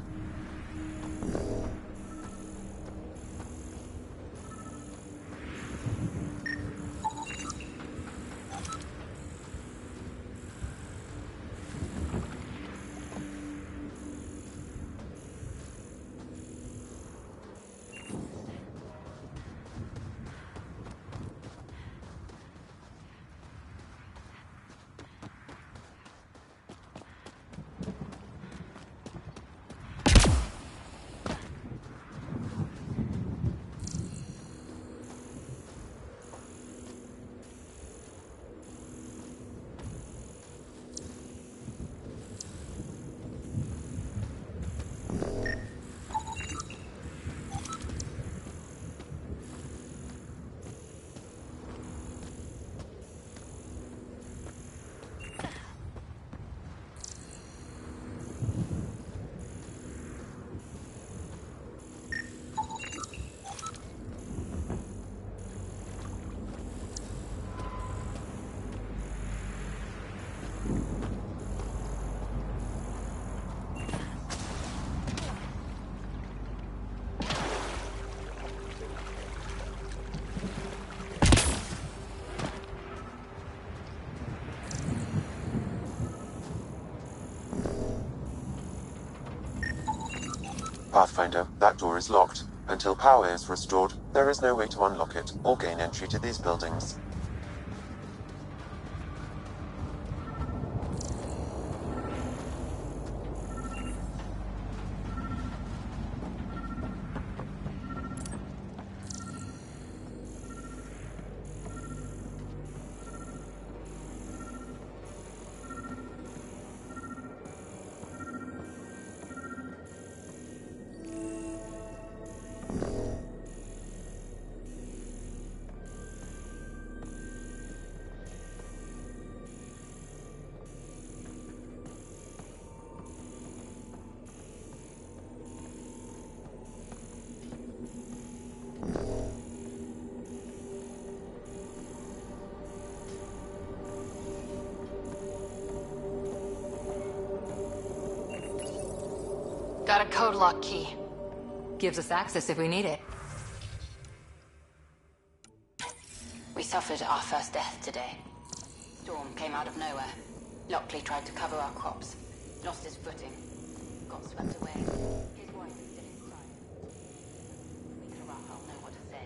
Pathfinder, that door is locked. Until power is restored, there is no way to unlock it or gain entry to these buildings. Got a code lock key. Gives us access if we need it. We suffered our first death today. Storm came out of nowhere. Lockley tried to cover our crops. Lost his footing. Got swept away. His wife is still inside. We I'll know what to say.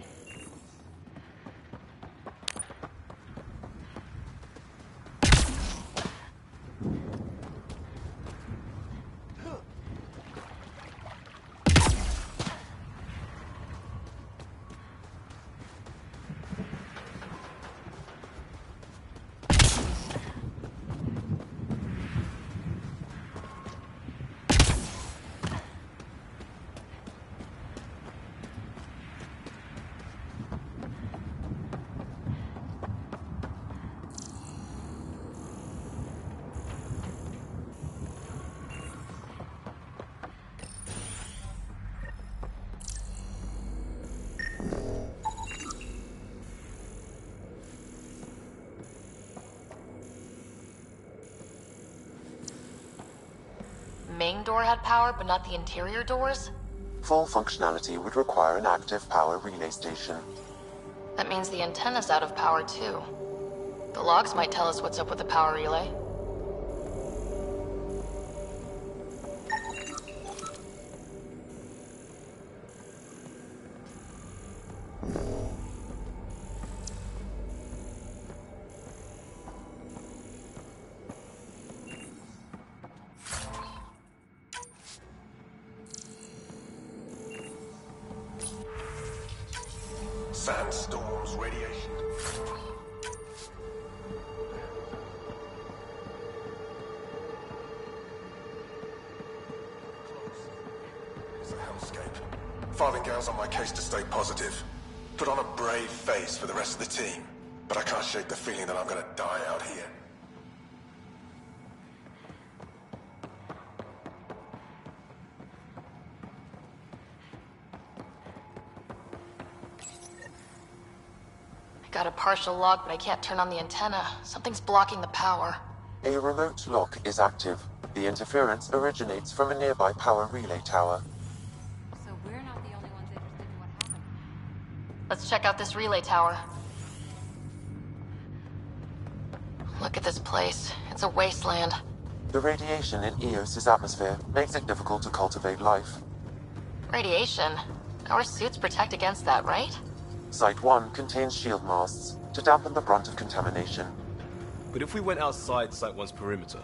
Main door had power, but not the interior doors? Full functionality would require an active power relay station. That means the antenna's out of power too. The logs might tell us what's up with the power relay. Sandstorms, radiation. It's a hellscape. Farthingale's on my case to stay positive. Put on a brave face for the rest of the team. But I can't shake the feeling that I'm gonna die out here. Got a partial lock, but I can't turn on the antenna. Something's blocking the power. A remote lock is active. The interference originates from a nearby power relay tower. So we're not the only ones interested in what happened. Let's check out this relay tower. Look at this place. It's a wasteland. The radiation in Eos's atmosphere makes it difficult to cultivate life. Radiation? Our suits protect against that, right? Site 1 contains shield masts to dampen the brunt of contamination. But if we went outside Site 1's perimeter?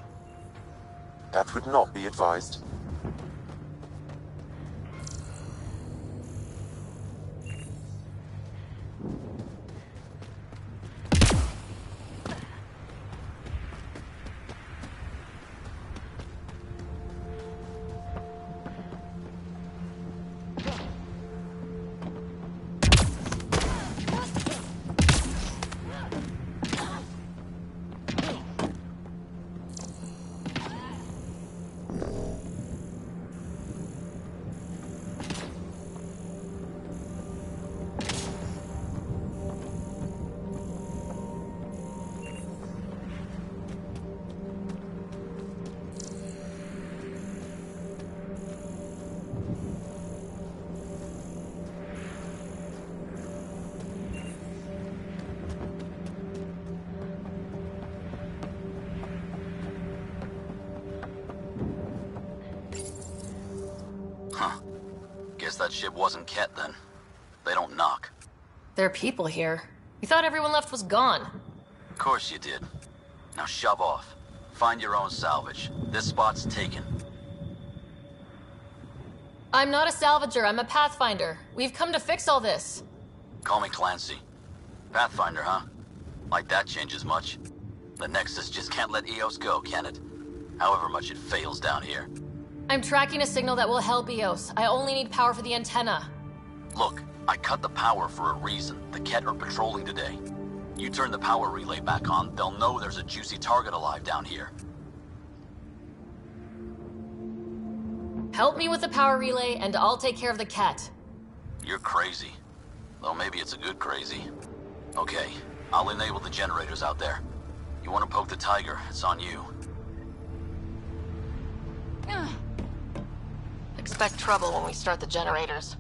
That would not be advised. Guess that ship wasn't Ket then. They don't knock. There are people here. You thought everyone left was gone. Of course you did. Now shove off. Find your own salvage. This spot's taken. I'm not a salvager, I'm a pathfinder. We've come to fix all this. Call me Clancy. Pathfinder, huh? Like that changes much. The Nexus just can't let EOS go, can it? However much it fails down here. I'm tracking a signal that will help EOS. I only need power for the antenna. Look, I cut the power for a reason. The Ket are patrolling today. You turn the power relay back on, they'll know there's a juicy target alive down here. Help me with the power relay, and I'll take care of the Ket. You're crazy. Though maybe it's a good crazy. Okay, I'll enable the generators out there. You want to poke the tiger, it's on you. Expect trouble when we start the generators.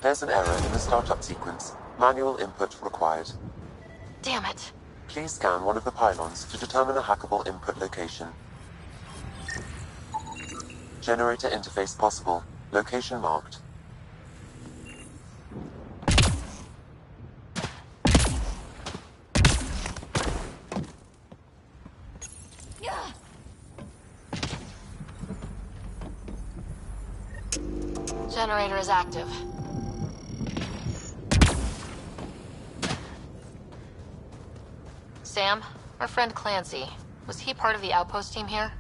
There's an error in the startup sequence. Manual input required. Damn it. Please scan one of the pylons to determine a hackable input location. Generator interface possible. Location marked. Generator is active. Sam, our friend Clancy, was he part of the outpost team here?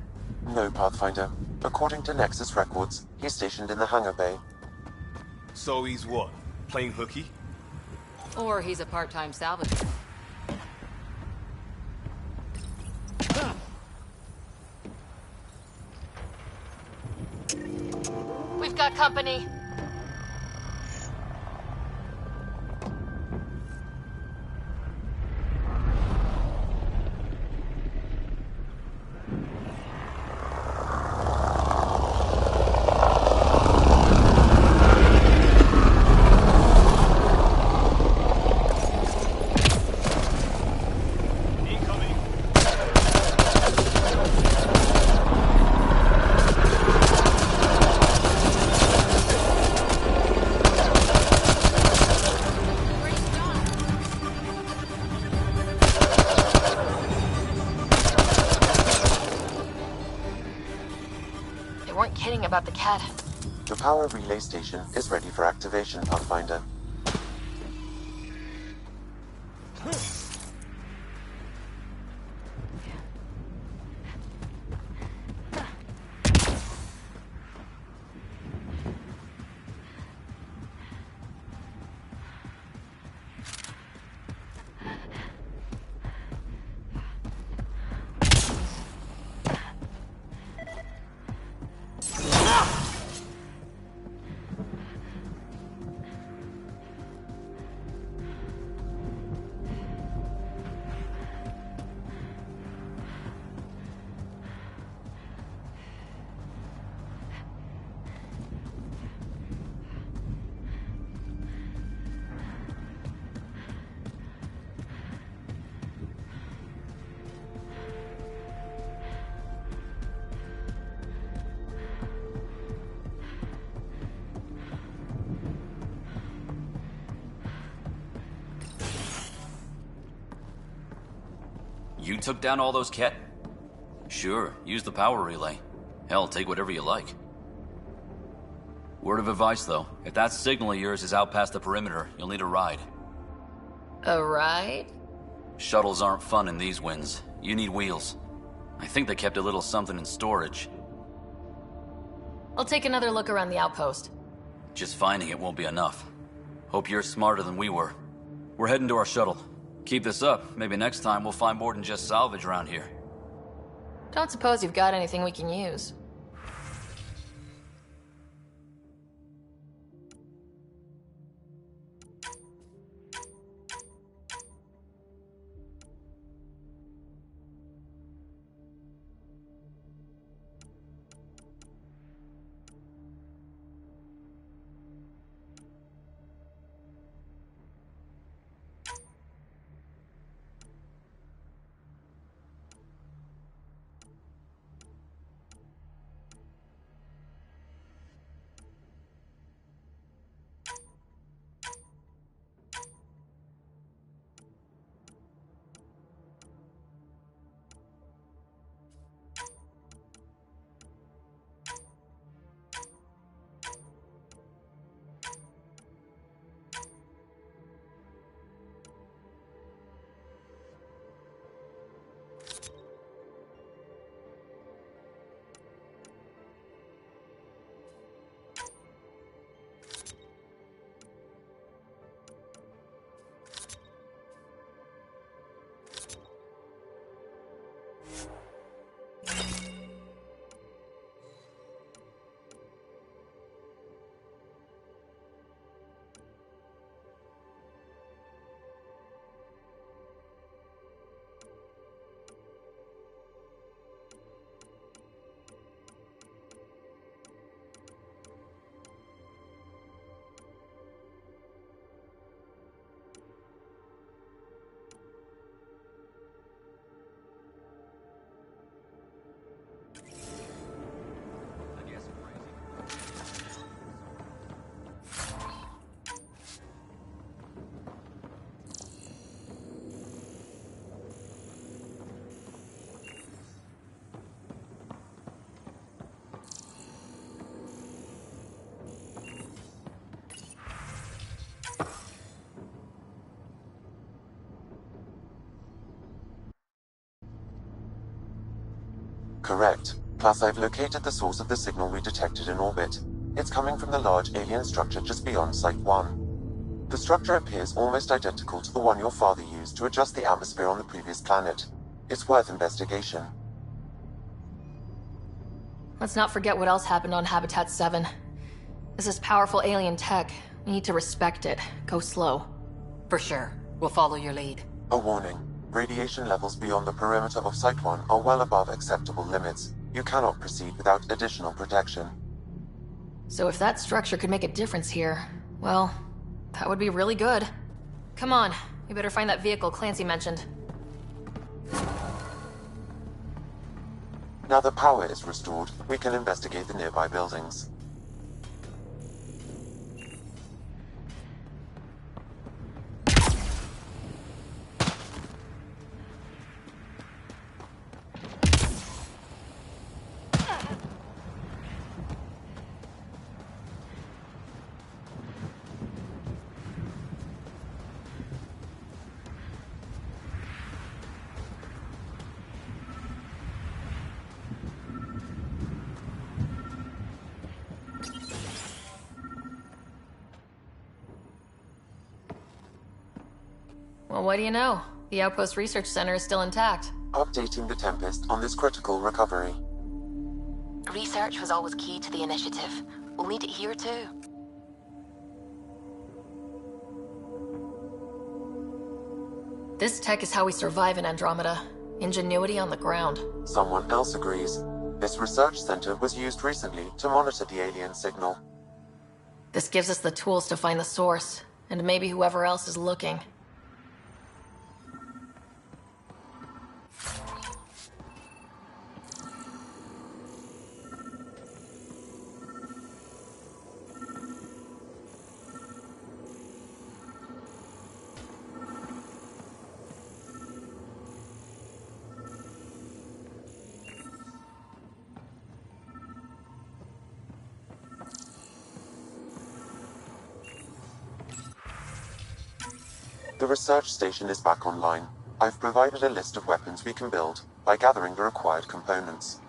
No, Pathfinder. According to Nexus records, he's stationed in the hangar bay. So he's what? Playing hooky? Or he's a part-time salvager. We've got company. About the cat. The power relay station is ready for activation, Pathfinder. You took down all those Ket? Sure, use the power relay. Hell, take whatever you like. Word of advice, though. If that signal of yours is out past the perimeter, you'll need a ride. A ride? Shuttles aren't fun in these winds. You need wheels. I think they kept a little something in storage. I'll take another look around the outpost. Just finding it won't be enough. Hope you're smarter than we were. We're heading to our shuttle. Keep this up. Maybe next time we'll find more than just salvage around here. Don't suppose you've got anything we can use. Correct. Plus, I've located the source of the signal we detected in orbit. It's coming from the large alien structure just beyond Site 1. The structure appears almost identical to the one your father used to adjust the atmosphere on the previous planet. It's worth investigation. Let's not forget what else happened on Habitat 7. This is powerful alien tech. We need to respect it. Go slow. For sure. We'll follow your lead. A warning. Radiation levels beyond the perimeter of Site 1 are well above acceptable limits. You cannot proceed without additional protection. So if that structure could make a difference here, well, that would be really good. Come on, we better find that vehicle Clancy mentioned. Now that power is restored, we can investigate the nearby buildings. Well, what do you know? The Outpost Research Center is still intact. Updating the Tempest on this critical recovery. Research was always key to the initiative. We'll need it here too. This tech is how we survive in Andromeda. Ingenuity on the ground. Someone else agrees. This research center was used recently to monitor the alien signal. This gives us the tools to find the source, and maybe whoever else is looking. The research station is back online. I've provided a list of weapons we can build by gathering the required components.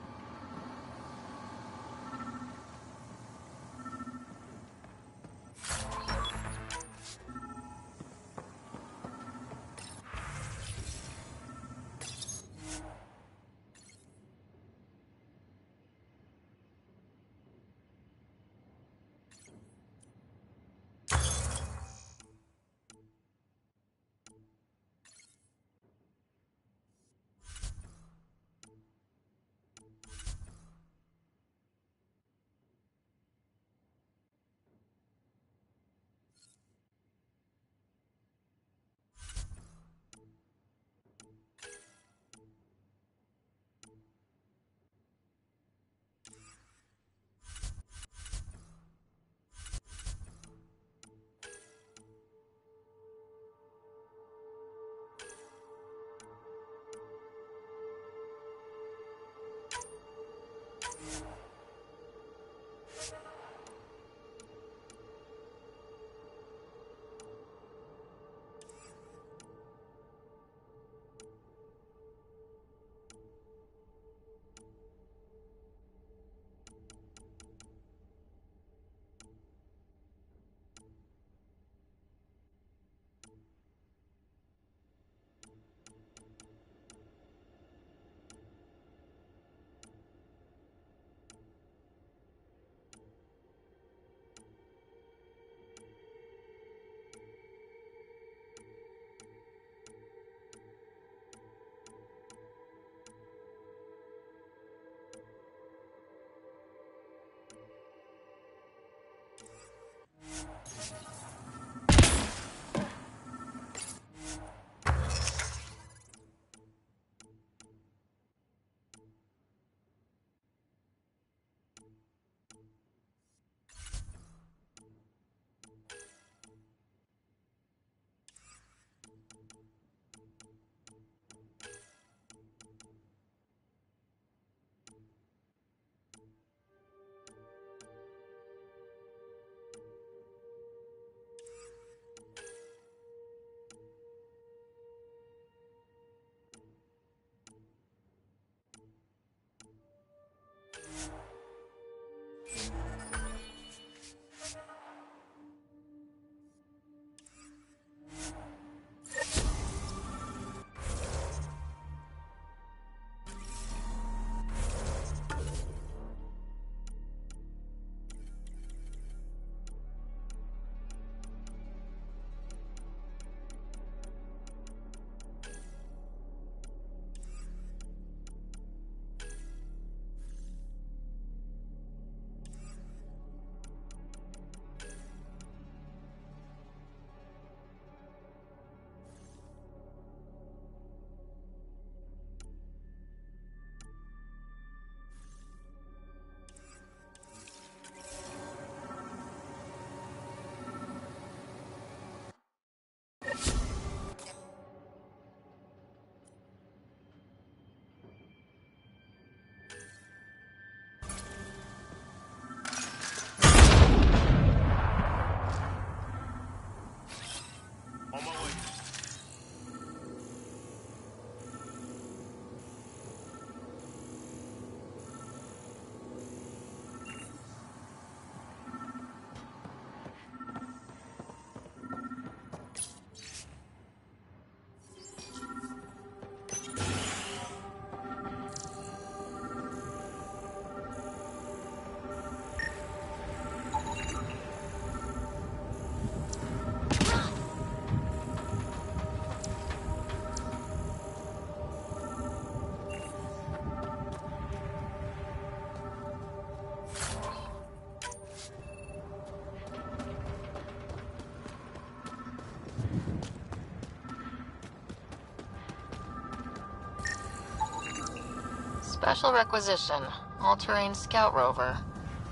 Special requisition. All-terrain scout rover.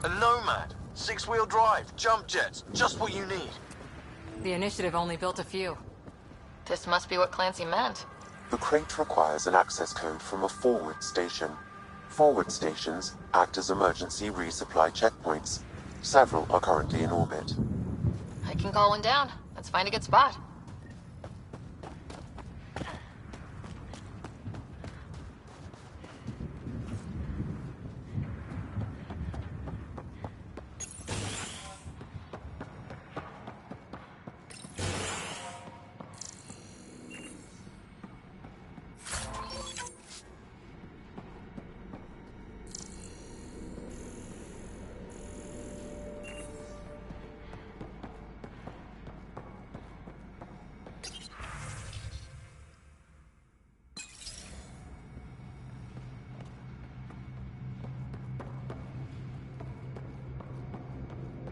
A Nomad. 6-wheel drive. Jump jets. Just what you need. The Initiative only built a few. This must be what Clancy meant. The crate requires an access code from a forward station. Forward stations act as emergency resupply checkpoints. Several are currently in orbit. I can call one down. Let's find a good spot.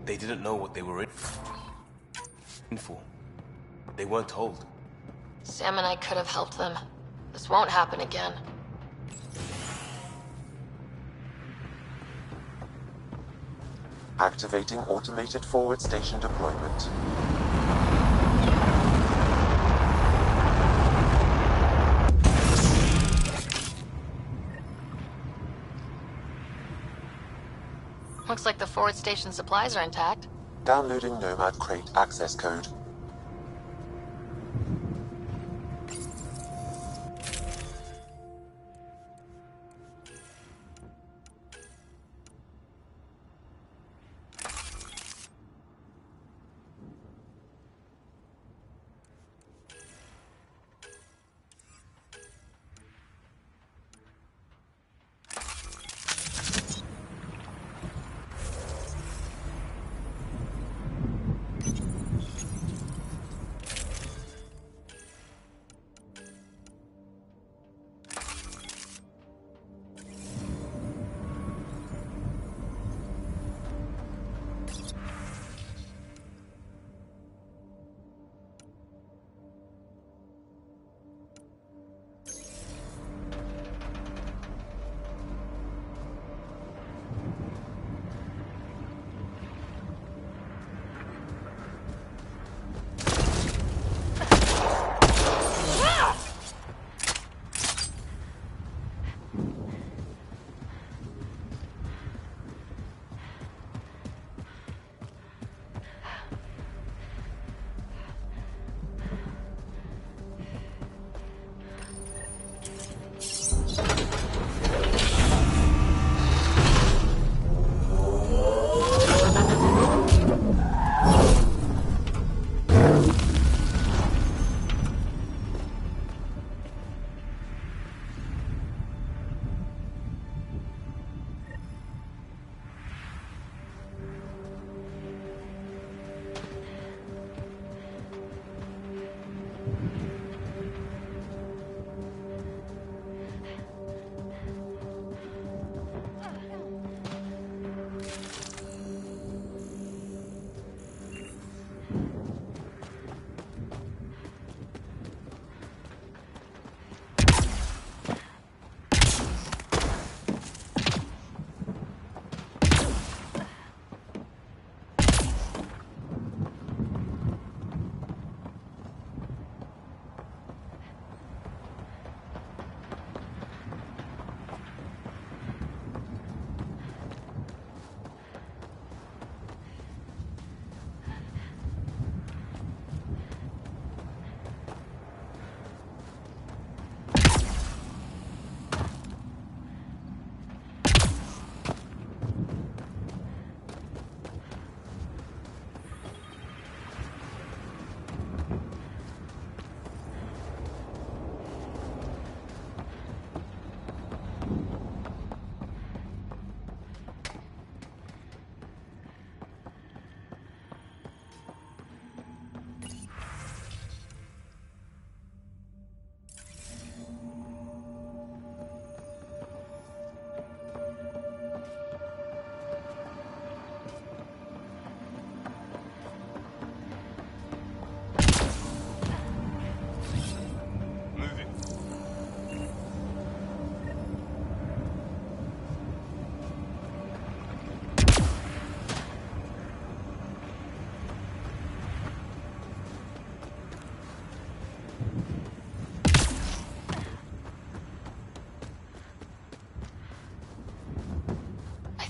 They didn't know what they were in for. They weren't told. Sam and I could have helped them. This won't happen again. Activating automated forward station deployment. Looks like the forward station supplies are intact. Downloading Nomad crate access code.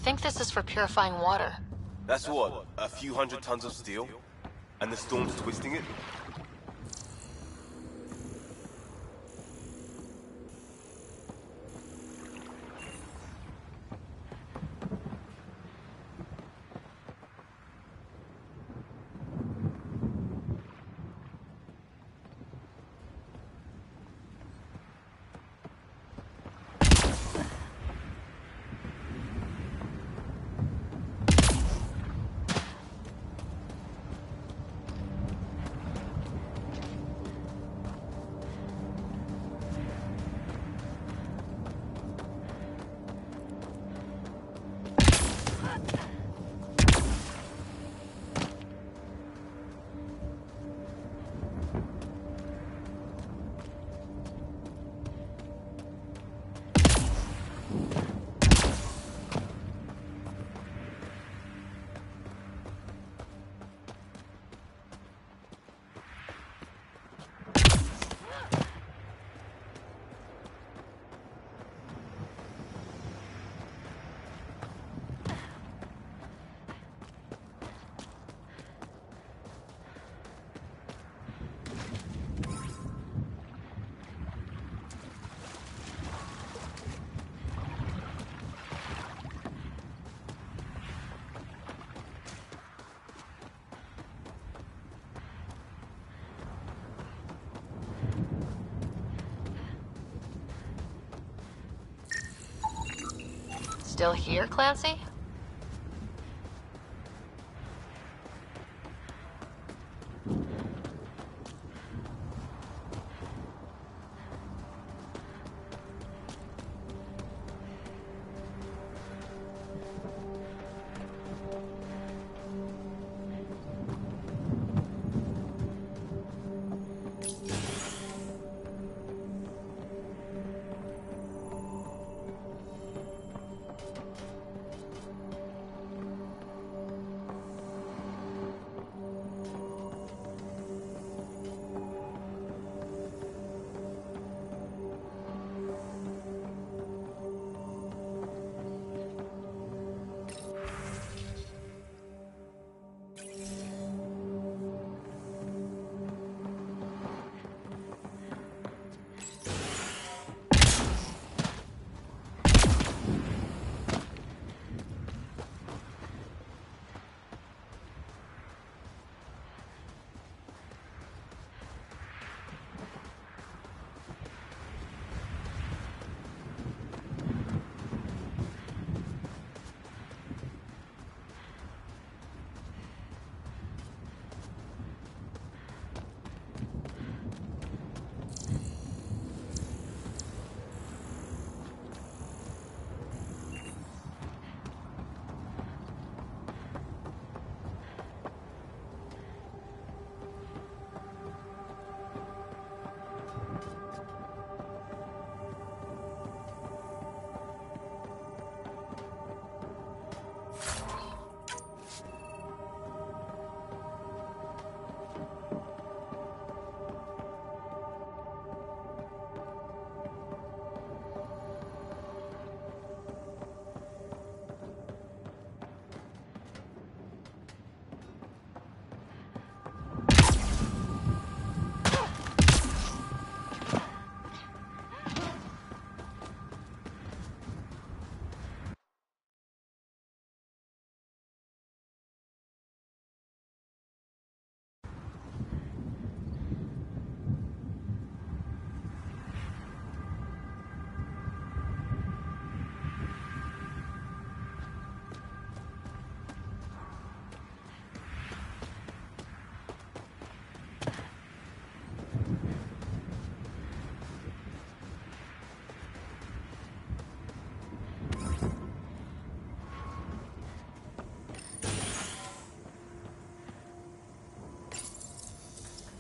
think this is for purifying water. That's what, a few hundred tons of steel? And the storm's twisting it? Still here, Clancy?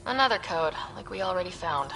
Another code, like we already found.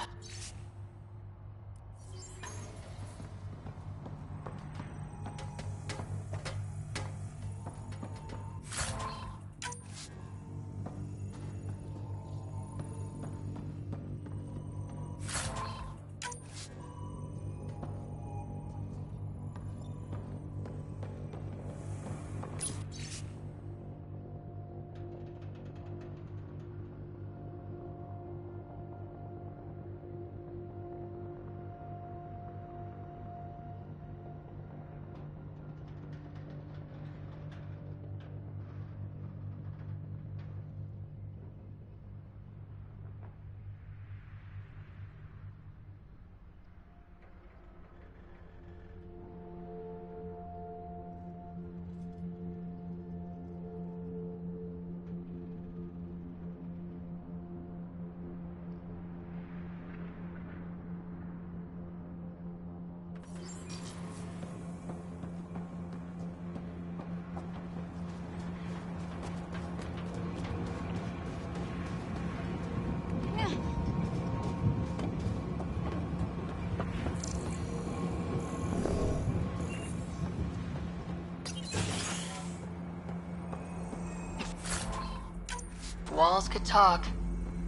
walls could talk.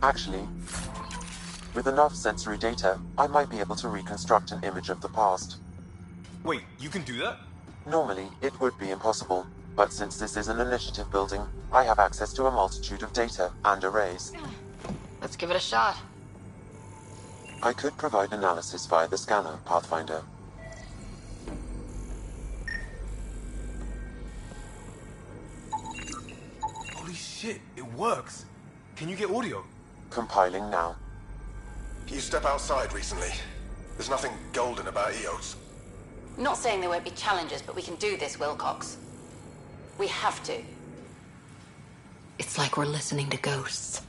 Actually, with enough sensory data, I might be able to reconstruct an image of the past. Wait, you can do that? Normally, it would be impossible, but since this is an initiative building, I have access to a multitude of data and arrays. Let's give it a shot. I could provide analysis via the scanner, Pathfinder. Holy shit, it works. Can you get audio? Compiling now. You step outside recently. There's nothing golden about Eos. Not saying there won't be challenges, but we can do this, Wilcox. We have to. It's like we're listening to ghosts.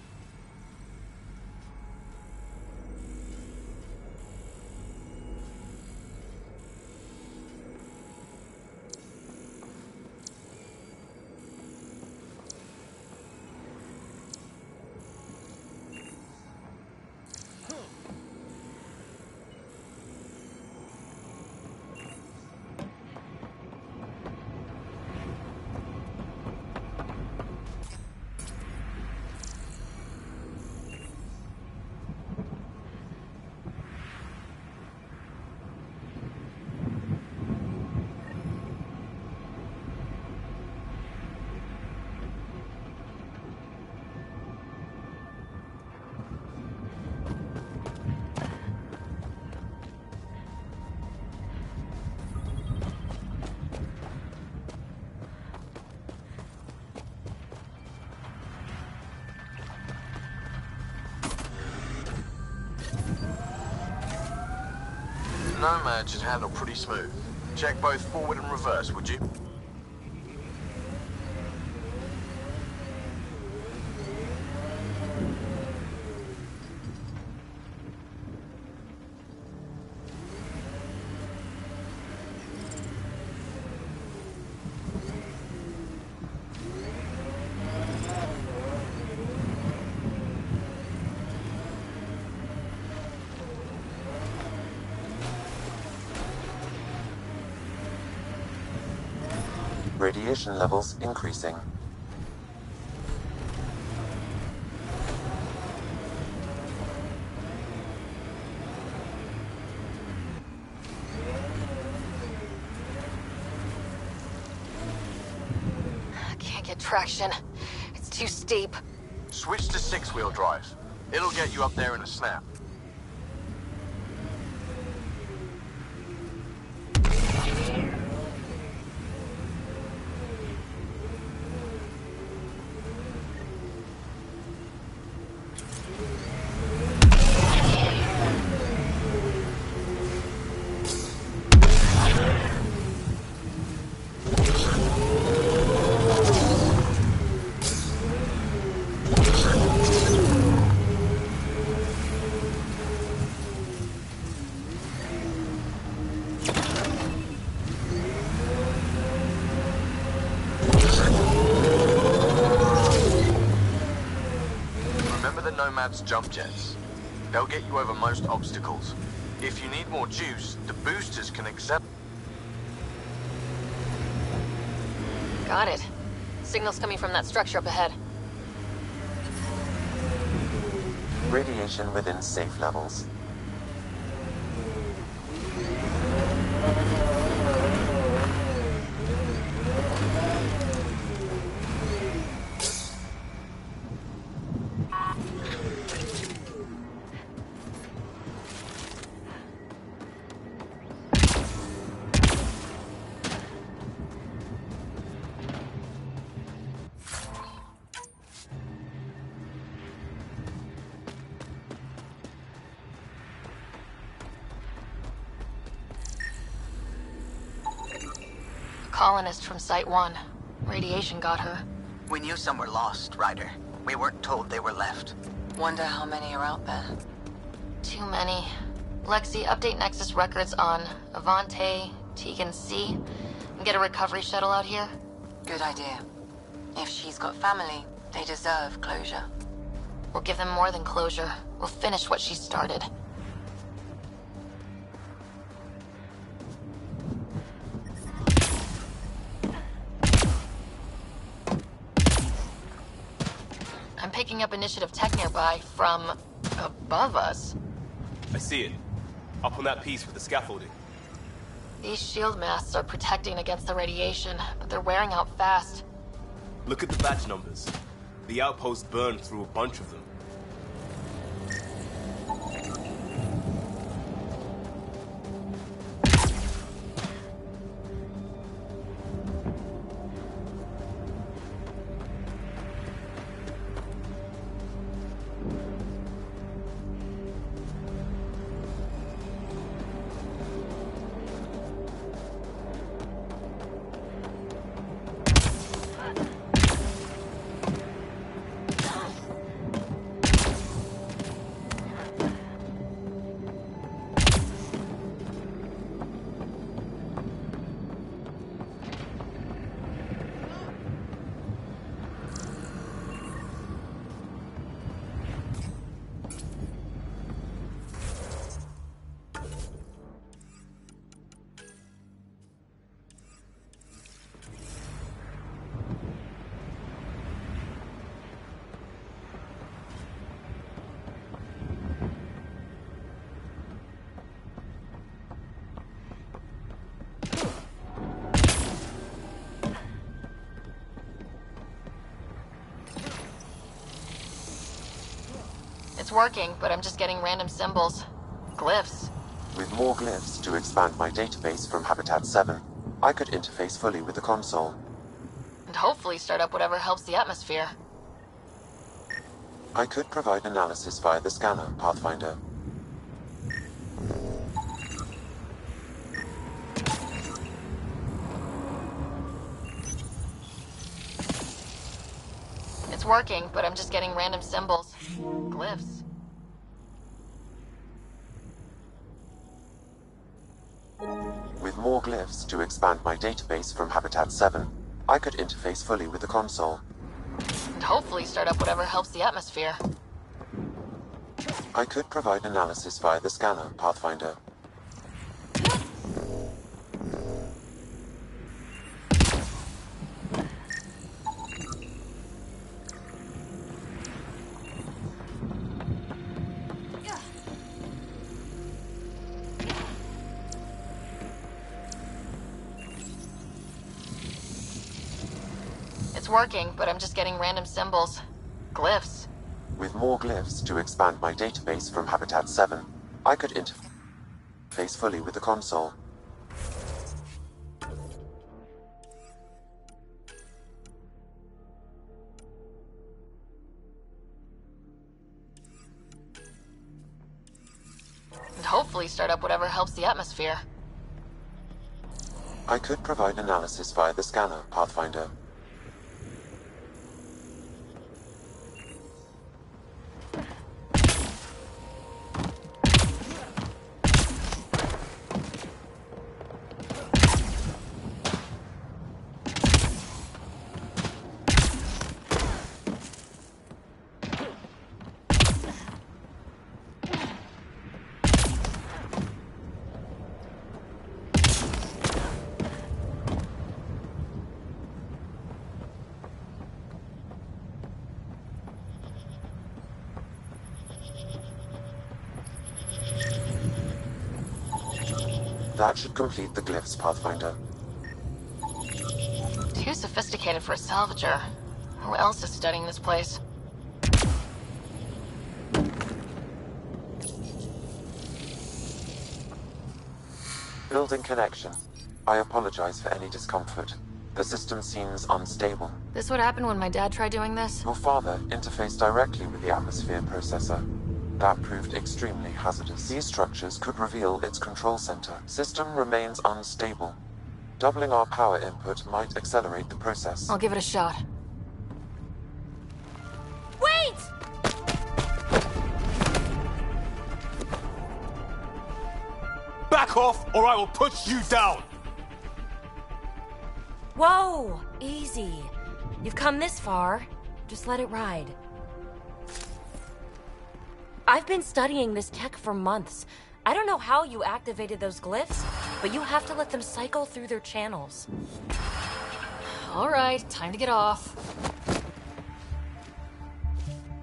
Nomad should handle pretty smooth. Check both forward and reverse, would you? Radiation levels increasing. Can't get traction. It's too steep. Switch to six-wheel drive. It'll get you up there in a snap. Nomad's jump jets. They'll get you over most obstacles. If you need more juice, the boosters can accept. Got it. Signal's coming from that structure up ahead. Radiation within safe levels. Colonist from Site 1. Radiation got her. We knew some were lost, Ryder. We weren't told they were left. Wonder how many are out there. Too many. Lexi, update Nexus records on Avante, Tegan C. And get a recovery shuttle out here. Good idea. If she's got family, they deserve closure. We'll give them more than closure. We'll finish what she started. I'm picking up initiative tech nearby from above us. I see it. Up on that piece with the scaffolding. These shield masts are protecting against the radiation, but they're wearing out fast. Look at the badge numbers. The outpost burned through a bunch of them. It's working, but I'm just getting random symbols. Glyphs. With more glyphs to expand my database from Habitat 7, I could interface fully with the console. And hopefully start up whatever helps the atmosphere. I could provide analysis via the scanner, Pathfinder. It's working, but I'm just getting random symbols. Glyphs. With more glyphs to expand my database from Habitat 7, I could interface fully with the console. And hopefully start up whatever helps the atmosphere. I could provide analysis via the scanner, Pathfinder. It's working, but I'm just getting random symbols. Glyphs. With more glyphs to expand my database from Habitat 7, I could interface fully with the console. And hopefully start up whatever helps the atmosphere. I could provide analysis via the scanner, Pathfinder. That should complete the glyphs, Pathfinder. Too sophisticated for a salvager. Who else is studying this place? Building connection. I apologize for any discomfort. The system seems unstable. This would happen when my dad tried doing this? Your father interfaced directly with the atmosphere processor. That proved extremely hazardous. These structures could reveal its control center. System remains unstable. Doubling our power input might accelerate the process. I'll give it a shot. Wait! Back off, or I will put you down! Whoa! Easy. You've come this far. Just let it ride. I've been studying this tech for months. I don't know how you activated those glyphs, but you have to let them cycle through their channels. All right, time to get off.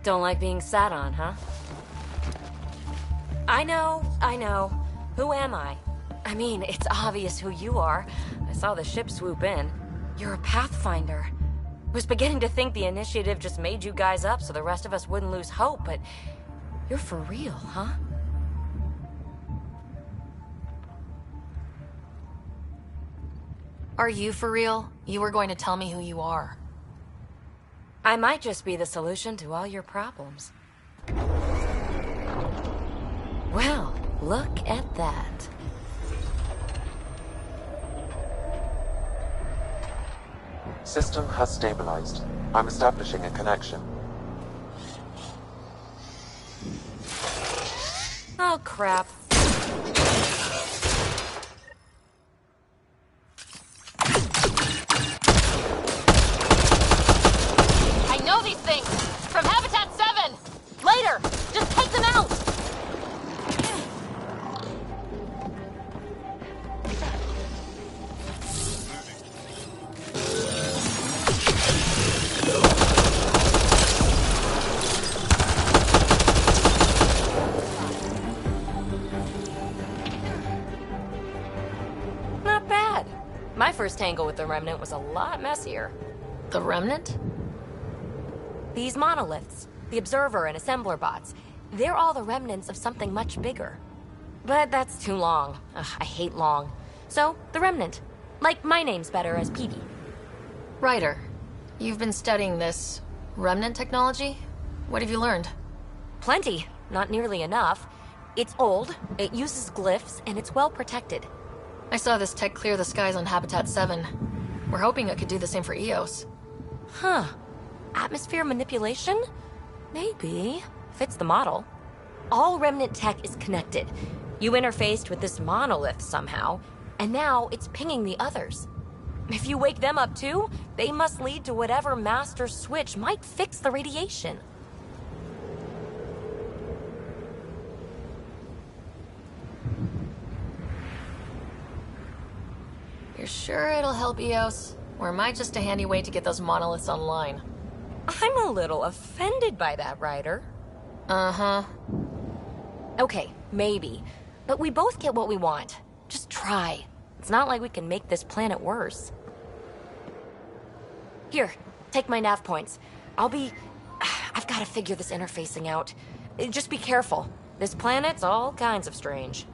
Don't like being sat on, huh? I know. Who am I? I mean, it's obvious who you are. I saw the ship swoop in. You're a Pathfinder. Was beginning to think the initiative just made you guys up so the rest of us wouldn't lose hope, but you're for real, huh? Are you for real? You were going to tell me who you are. I might just be the solution to all your problems. Well, look at that. System has stabilized. I'm establishing a connection. Oh, crap. I know these things! From Habitat 7! Later! Just take them out! Not bad. My first tangle with the Remnant was a lot messier. The Remnant? These monoliths, the Observer and Assembler bots, they're all the remnants of something much bigger. But that's too long. Ugh, I hate long. So, the Remnant. Like, my name's better as Petey. Ryder, you've been studying this Remnant technology? What have you learned? Plenty. Not nearly enough. It's old, it uses glyphs, and it's well protected. I saw this tech clear the skies on Habitat 7. We're hoping it could do the same for EOS. Huh. Atmosphere manipulation? Maybe. Fits the model. All Remnant tech is connected. You interfaced with this monolith somehow, and now it's pinging the others. If you wake them up too, they must lead to whatever master switch might fix the radiation. You're sure it'll help EOS? Or am I just a handy way to get those monoliths online? I'm a little offended by that, Ryder. Uh-huh. Okay, maybe. But we both get what we want. Just try. It's not like we can make this planet worse. Here, take my nav points. I've got to figure this interfacing out. Just be careful. This planet's all kinds of strange.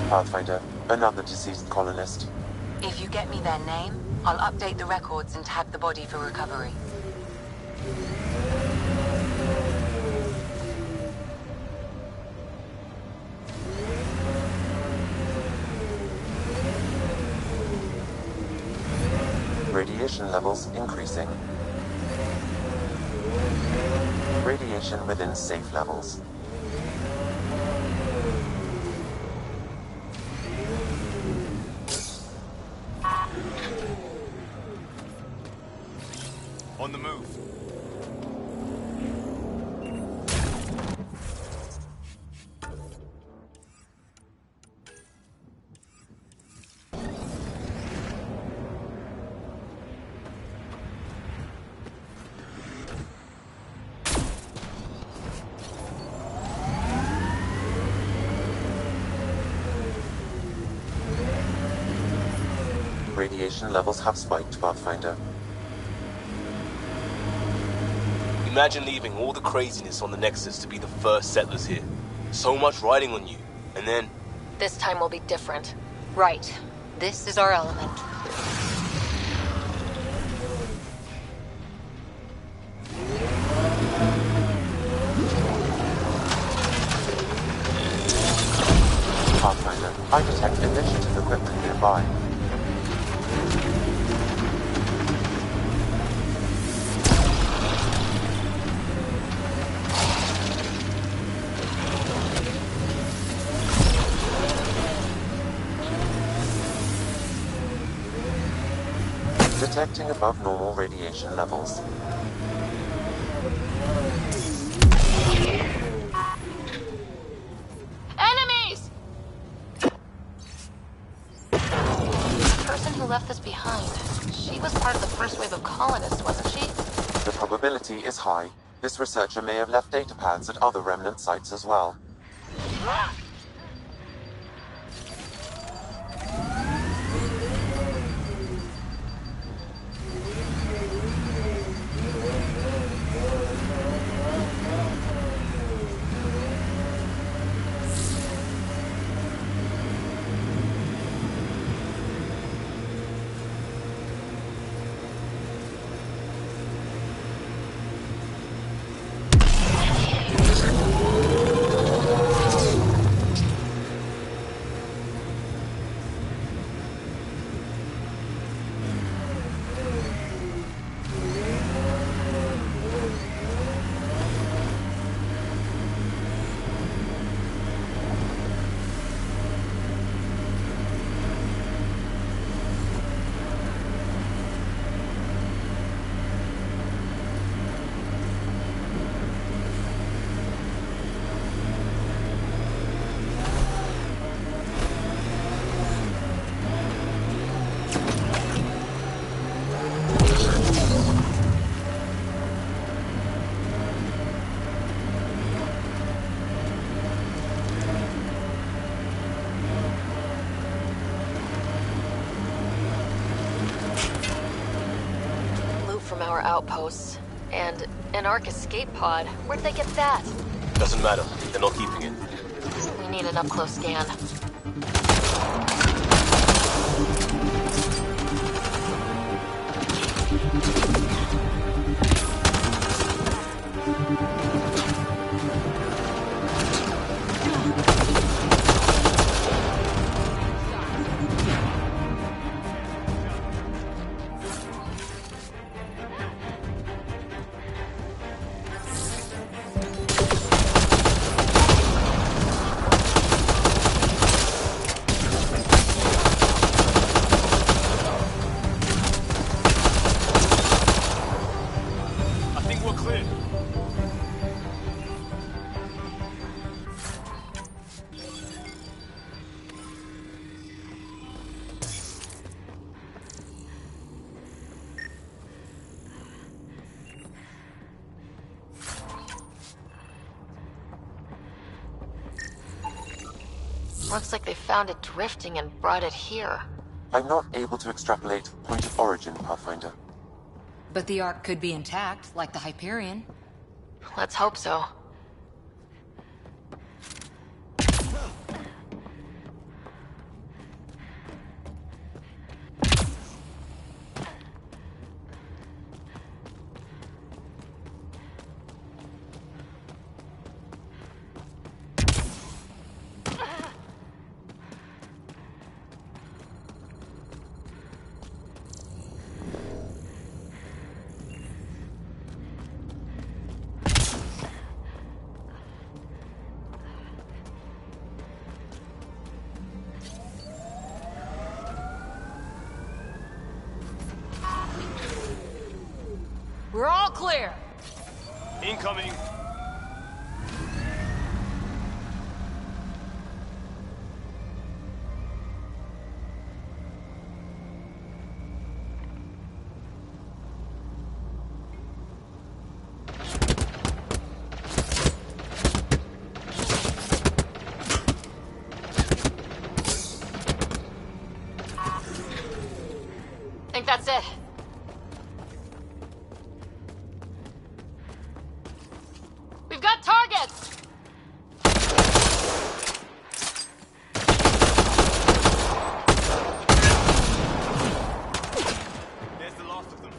Pathfinder, another deceased colonist. If you get me their name, I'll update the records and tag the body for recovery. Radiation levels increasing. radiation within safe levels. On the move. Radiation levels have spiked, Pathfinder. Imagine leaving all the craziness on the Nexus to be the first settlers here. So much riding on you, and then... This time will be different. Right. This is our element. Pathfinder, I detect initiative equipment nearby. Detecting above normal radiation levels. Enemies! The person who left this behind, she was part of the first wave of colonists, wasn't she? The probability is high. This researcher may have left data pads at other remnant sites as well. From our outposts. And an Ark escape pod. Where'd they get that? Doesn't matter. They're not keeping it. We need an up-close scan. Looks like they found it drifting and brought it here. I'm not able to extrapolate point of origin, Pathfinder. But the Ark could be intact, like the Hyperion. Let's hope so. clear. Incoming. Think that's it. We've got targets! There's the last of them.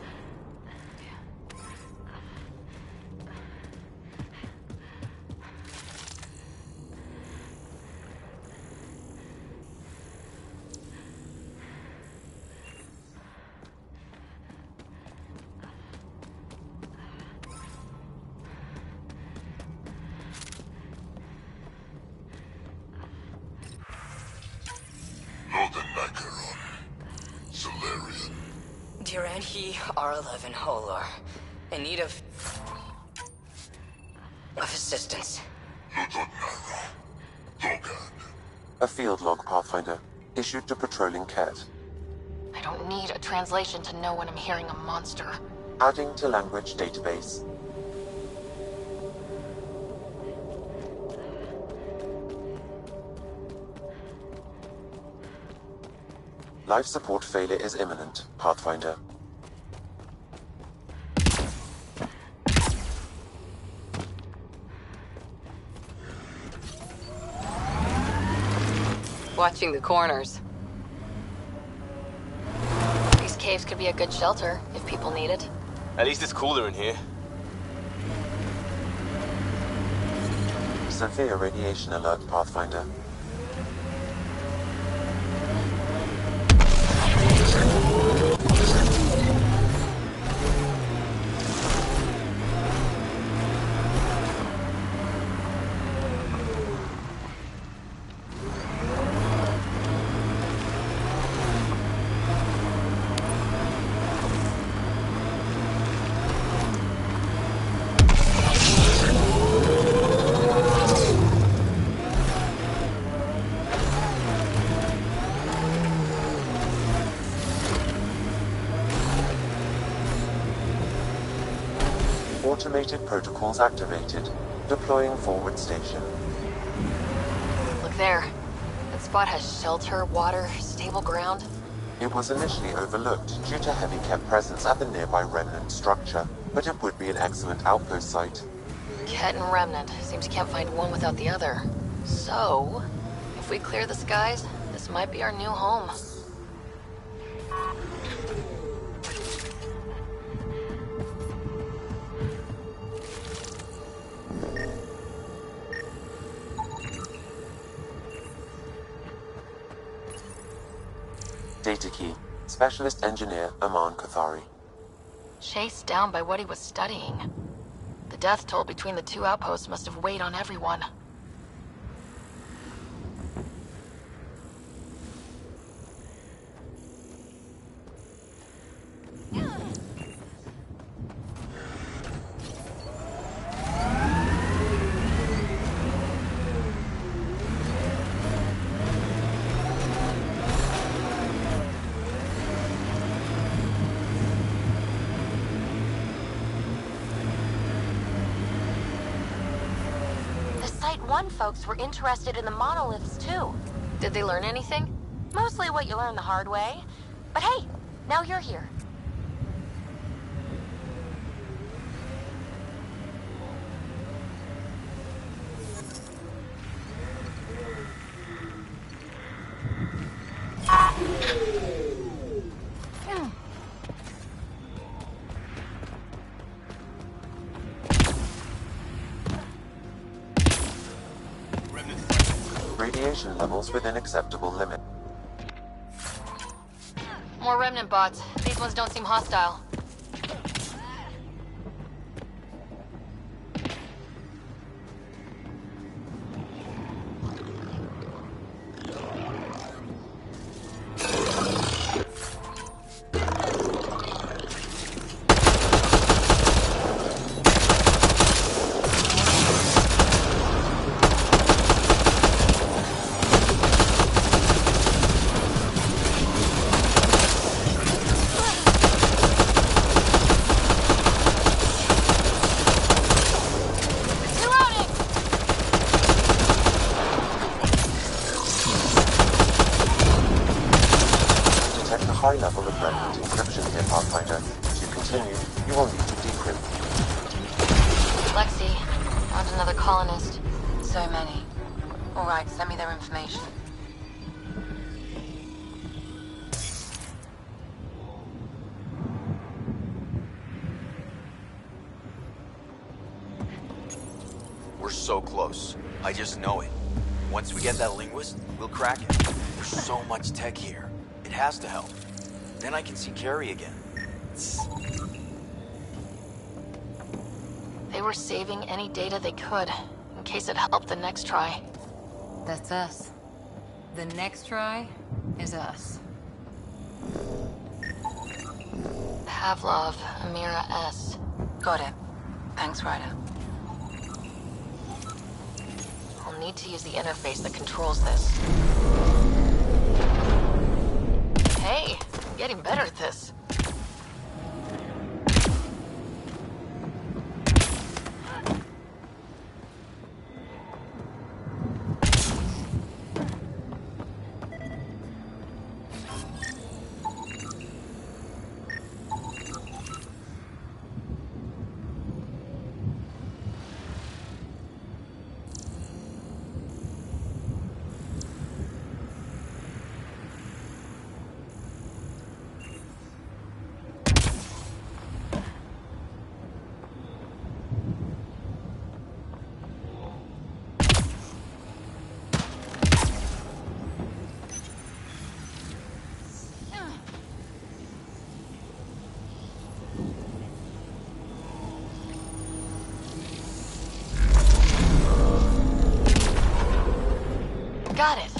Northern Nicaron. Solarian. Duranhi R11 Holor. In need of assistance. A field log, Pathfinder. Issued to patrolling Ket. I don't need a translation to know when I'm hearing a monster. Adding to language database. Life support failure is imminent, Pathfinder. Watching the corners. These caves could be a good shelter if people need it. At least it's cooler in here. Severe radiation alert, Pathfinder. Automated protocols activated. Deploying forward station. Look there. That spot has shelter, water, stable ground. It was initially overlooked due to heavy Ket presence at the nearby remnant structure, but it would be an excellent outpost site. Ket and Remnant. Seems you can't find one without the other. So, if we clear the skies, this might be our new home. Data key. Specialist Engineer Aman Kathari. Chased down by what he was studying. The death toll between the two outposts must have weighed on everyone. One folks were interested in the monoliths too. Did they learn anything? Mostly what you learn the hard way. But hey, now you're here. Radiation levels within acceptable limit. More Remnant bots. These ones don't seem hostile. another colonist. So many. All right, send me their information. We're so close. I just know it. Once we get that linguist, we'll crack it. There's so much tech here. It has to help. Then I can see Carrie again. They were saving any data they could, in case it helped the next try. That's us. The next try is us. Pavlov, Amira S. Got it. Thanks, Ryder. I'll need to use the interface that controls this. Hey, I'm getting better at this. Got it.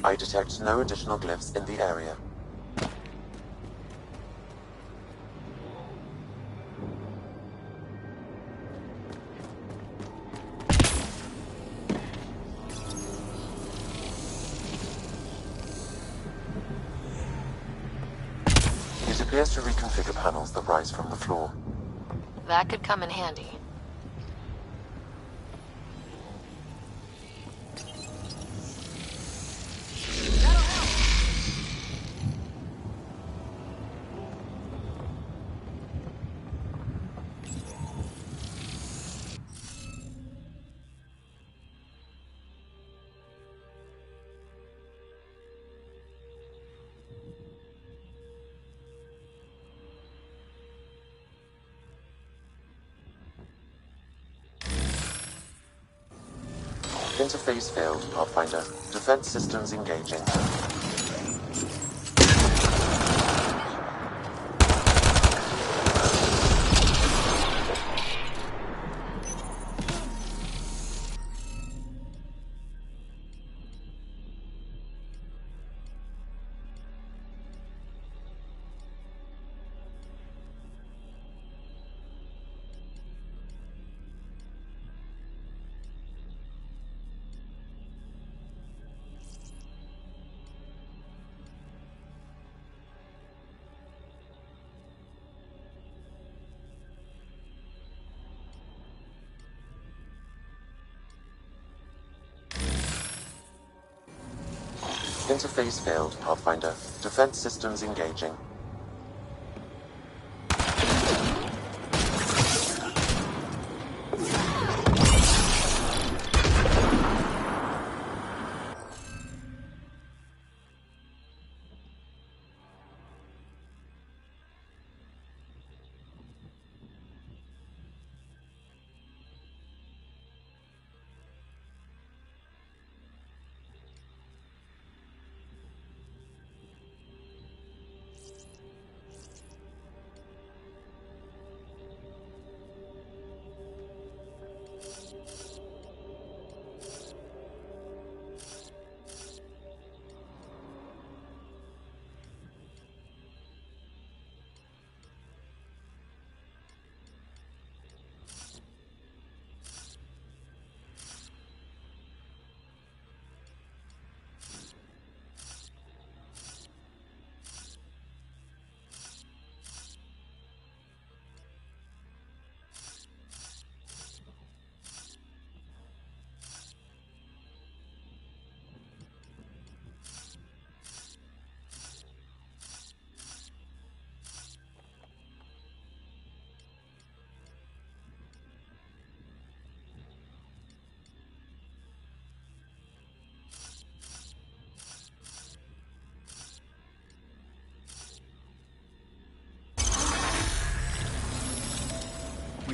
I detect no additional glyphs in the area. It appears to reconfigure panels that rise from the floor. That could come in handy. Interface failed, Pathfinder. Defense systems engaging. Interface failed, Pathfinder. Defense systems engaging.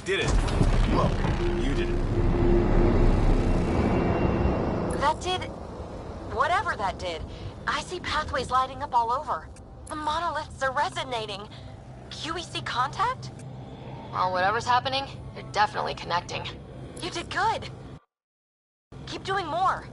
did it. Well, you did it. That did... whatever that did. I see pathways lighting up all over. The monoliths are resonating. QEC contact? Well, whatever's happening, they're definitely connecting. You did good. Keep doing more.